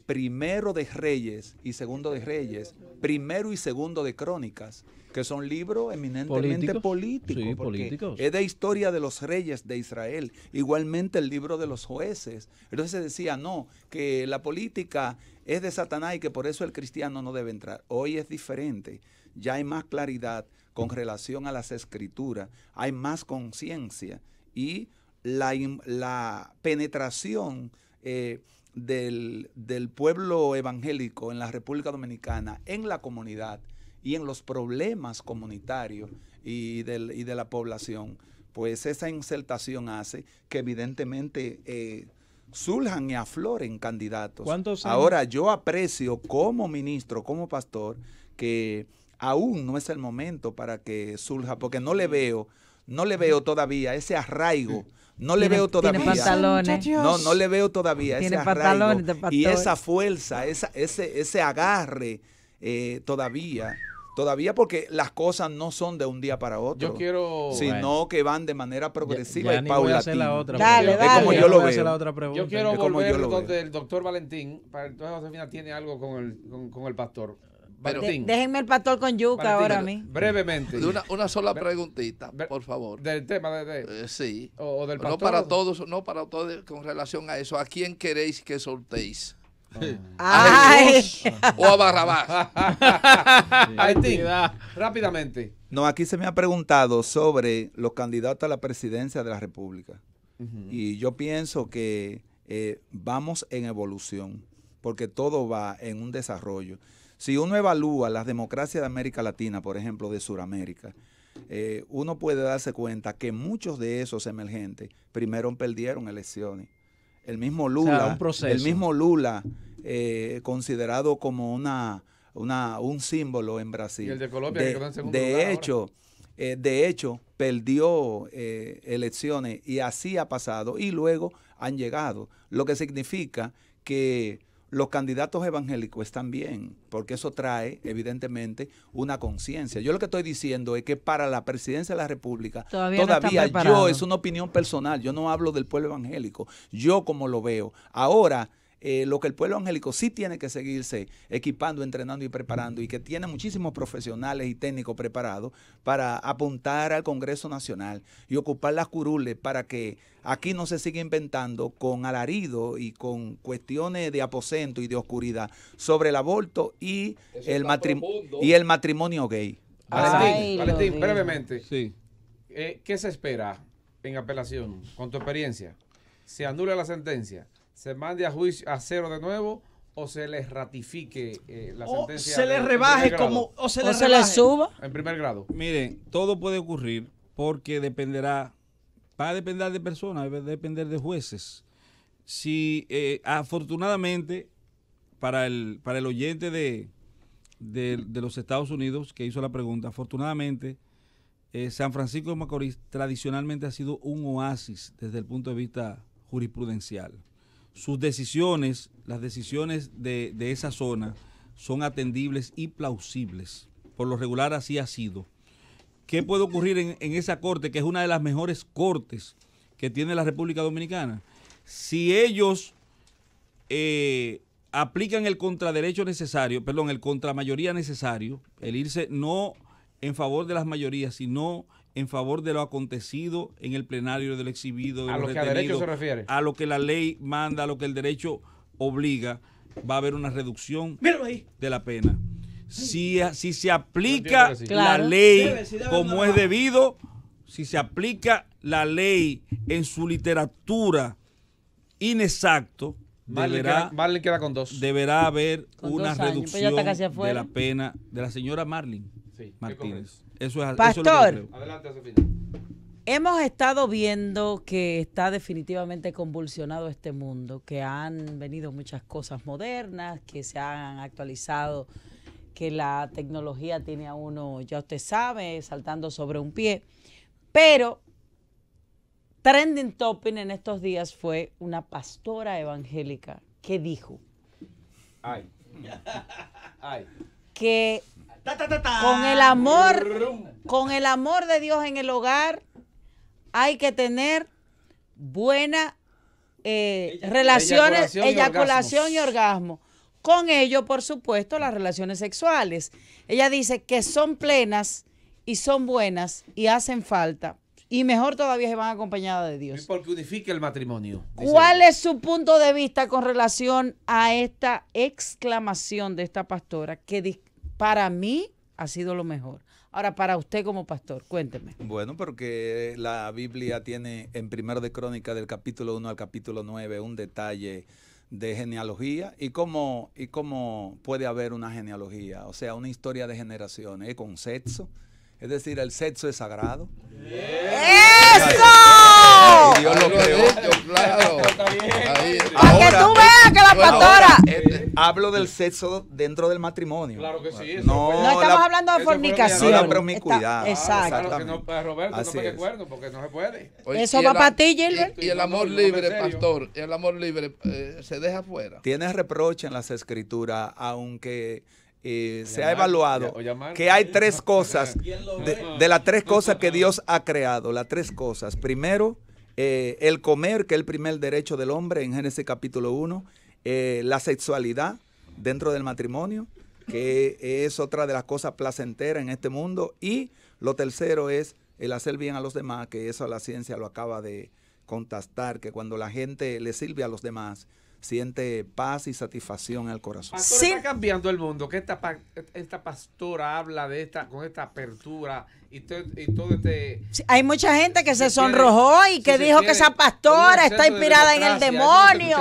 I: Primero de Reyes y Segundo de Reyes, Primero y Segundo de Crónicas, que son libros eminentemente políticos,
A: sí, políticos.
I: Es de historia de los reyes de Israel. Igualmente el libro de los jueces. Entonces se decía, no, que la política es de Satanás y que por eso el cristiano no debe entrar. Hoy es diferente. Ya hay más claridad con relación a las escrituras, hay más conciencia y la penetración del pueblo evangélico en la República Dominicana, en la comunidad y en los problemas comunitarios y de la población, pues esa insertación hace que evidentemente surjan y afloren candidatos.
A: ¿Cuántos años?
I: Ahora, yo aprecio como ministro, como pastor, que aún no es el momento para que surja, porque no le veo todavía ese arraigo. No le veo todavía.
B: Tiene pantalones.
I: No le veo todavía ese
B: pantalones de
I: arraigo
B: pastor.
I: y esa fuerza, ese agarre todavía porque las cosas no son de un día para otro.
C: Yo quiero,
I: sino que van de manera progresiva y
A: paulatina.
B: Dale.
I: Es como yo lo veo.
C: Yo quiero volver donde el doctor Valentín, para entonces Josefina tiene algo con el pastor.
B: Déjenme el pastor con yuca ahora a mí.
C: Brevemente.
E: Una sola preguntita, por favor.
C: Del tema
E: sí.
C: O del pastor.
E: No para todos con relación a eso. ¿A quién queréis que soltéis?
B: Ay.
E: ¿O a Barrabás?
C: Rápidamente.
I: No, aquí se me ha preguntado sobre los candidatos a la presidencia de la República. Y yo pienso que vamos en evolución, porque todo va en un desarrollo. Si uno evalúa las democracias de América Latina, por ejemplo, de Sudamérica, uno puede darse cuenta que muchos de esos emergentes primero perdieron elecciones. El mismo Lula, considerado como un símbolo en Brasil. Y
C: el de Colombia, que quedó en segundo
I: lugar. De hecho, perdió elecciones y así ha pasado y luego han llegado, lo que significa que los candidatos evangélicos están bien, porque eso trae evidentemente una conciencia. Yo lo que estoy diciendo es que para la presidencia de la República todavía yo, es una opinión personal, yo no hablo del pueblo evangélico, yo como lo veo. Ahora, lo que el pueblo evangélico sí tiene que seguirse equipando, entrenando y preparando, y que tiene muchísimos profesionales y técnicos preparados para apuntar al Congreso Nacional y ocupar las curules para que aquí no se siga inventando con alarido y con cuestiones de aposento y de oscuridad sobre el aborto y el matrimonio gay.
C: Valentín, brevemente.
H: Sí.
C: ¿Qué se espera en apelación con tu experiencia? ¿Se anula la sentencia? ¿Se mande a juicio a cero de nuevo o se les ratifique la sentencia?
F: Se le rebaje o se le
B: suba.
C: En primer grado.
H: Miren, todo puede ocurrir porque va a depender de personas, va a depender de jueces. Si afortunadamente para el oyente de los Estados Unidos que hizo la pregunta, afortunadamente San Francisco de Macorís tradicionalmente ha sido un oasis desde el punto de vista jurisprudencial. Sus decisiones, las decisiones de esa zona son atendibles y plausibles. Por lo regular así ha sido. ¿Qué puede ocurrir en esa corte, que es una de las mejores cortes que tiene la República Dominicana? Si ellos aplican el contraderecho necesario, el contramayoría necesario, el irse no en favor de las mayorías, sino en favor de lo acontecido en el plenario, de lo exhibido, de
C: a lo que a derecho se refiere,
H: a lo que la ley manda, a lo que el derecho obliga, va a haber una reducción de la pena. Si se aplica la ley como es debido, si se aplica la ley en su literatura inexacto,
C: Marlin queda con 2.
H: Deberá haber una reducción
B: de
H: la pena de la señora Marlin Martínez.
B: Pastor,
C: eso adelante, Josefina.
B: Hemos estado viendo que está definitivamente convulsionado este mundo, que han venido muchas cosas modernas, que se han actualizado, que la tecnología tiene a uno, ya usted sabe, saltando sobre un pie. Pero trending topic en estos días fue una pastora evangélica que dijo que con el amor de Dios en el hogar hay que tener buena relaciones, eyaculación y orgasmo. Con ello, por supuesto, las relaciones sexuales. Ella dice que son plenas y son buenas y hacen falta. Y mejor todavía se van acompañadas de Dios.
C: Porque unifica el matrimonio.
B: ¿Cuál es su punto de vista con relación a esta exclamación de esta pastora que para mí ha sido lo mejor? Ahora, para usted como pastor, cuénteme.
I: Bueno, porque la Biblia tiene en 1 de Crónicas del capítulo 1 al capítulo 9 un detalle de genealogía y cómo puede haber una genealogía, o sea, una historia de generaciones con sexo. Es decir, el sexo es sagrado.
B: ¡Eso!
I: Y Dios lo creó.
E: Claro.
B: Para que tú veas que la pastora...
I: Hablo del sexo dentro del matrimonio.
C: Claro que sí.
B: No estamos hablando de fornicación.
I: No la promiscuidad.
B: Exacto.
C: Claro que no, Roberto, no pegue cuerno porque no se puede.
B: Eso va para ti, Gilbert.
E: Y el amor libre, pastor, el amor libre se deja fuera.
I: Tiene reproche en las escrituras, aunque... se ha evaluado que hay 3 cosas, de las 3 cosas que Dios ha creado, las 3 cosas. Primero, el comer, que es el primer derecho del hombre en Génesis capítulo 1, la sexualidad dentro del matrimonio que es otra de las cosas placenteras en este mundo. Y lo tercero es el hacer bien a los demás, que eso la ciencia lo acaba de contrastar, que cuando la gente le sirve a los demás, siente paz y satisfacción en el corazón.
C: Pastor, está cambiando el mundo, que esta pastora habla de con esta apertura y todo este...
B: Sí, hay mucha gente que se sonrojó y que dijo que esa pastora está inspirada en el demonio.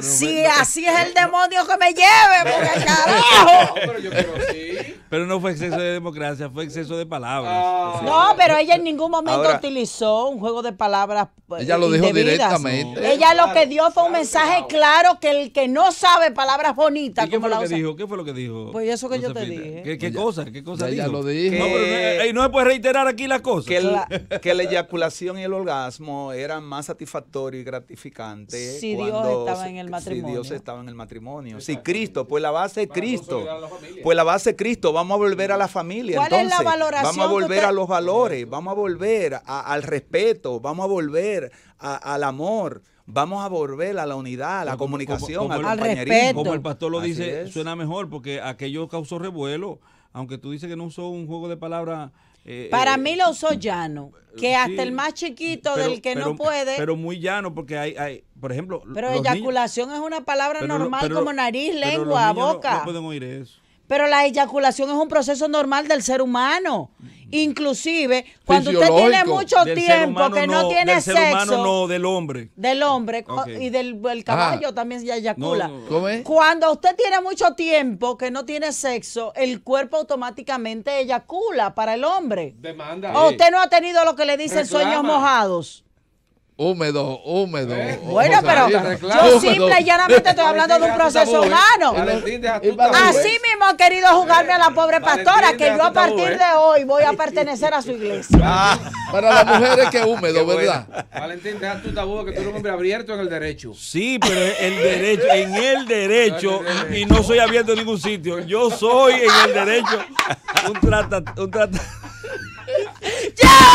B: Si así es el demonio que me lleve, porque carajo.
C: Pero yo creo sí.
H: Pero no fue exceso de democracia, fue exceso de palabras.
B: No, pero ella en ningún momento utilizó un juego de palabras.
E: Ella lo dijo directamente.
B: No. Ella lo que dio fue un mensaje claro que el que no sabe palabras bonitas.
H: ¿Y qué fue lo que dijo? ¿Qué fue lo que dijo?
B: Pues eso que yo te dije.
H: ¿Qué cosa? ¿Qué cosa dijo?
E: Ella lo dijo.
H: No, pero no se puede reiterar aquí las cosas.
I: Que la eyaculación y el orgasmo eran más satisfactorios y gratificantes
B: si Dios estaba en el matrimonio.
I: Si Dios estaba en el matrimonio. Si Cristo, pues la base es Cristo. Pues la base es Cristo. Vamos a volver a la familia.
B: ¿Cuál
I: entonces,
B: es la valoración?
I: Vamos a volver a los valores, vamos a volver al respeto, vamos a volver al amor. Vamos a volver a la unidad, a la comunicación, al compañerismo.
H: Como el pastor lo dice,
I: es.
H: Suena mejor porque aquello causó revuelo. Aunque tú dices que no usó un juego de palabras.
B: Para mí lo usó llano. Que hasta el más chiquito del que no puede.
H: Pero muy llano porque hay por ejemplo.
B: Pero eyaculación es una palabra normal como nariz, lengua, boca.
H: No pueden oír eso.
B: Pero la eyaculación es un proceso normal del ser humano. Inclusive, cuando usted tiene mucho tiempo que no tiene sexo.
H: Del ser humano no, del hombre.
B: Del hombre. Y del caballo también se eyacula.
E: ¿Cómo es?
B: Cuando usted tiene mucho tiempo que no tiene sexo, el cuerpo automáticamente eyacula para el hombre.
C: Demanda.
B: O usted no ha tenido lo que le dicen sueños mojados.
E: Húmedo.
B: Bueno, pero yo simple y llanamente estoy hablando de un proceso humano. Así mismo han querido jugarme a la pobre pastora, que yo a partir de hoy voy a pertenecer a su iglesia.
E: Para las mujeres que es húmedo, ¿verdad?
C: Valentín, deja tu tabú que tú eres un hombre abierto en el derecho.
H: Sí, pero en el derecho, y no soy abierto en ningún sitio. Yo soy en el derecho un trata.
B: ¡Ya!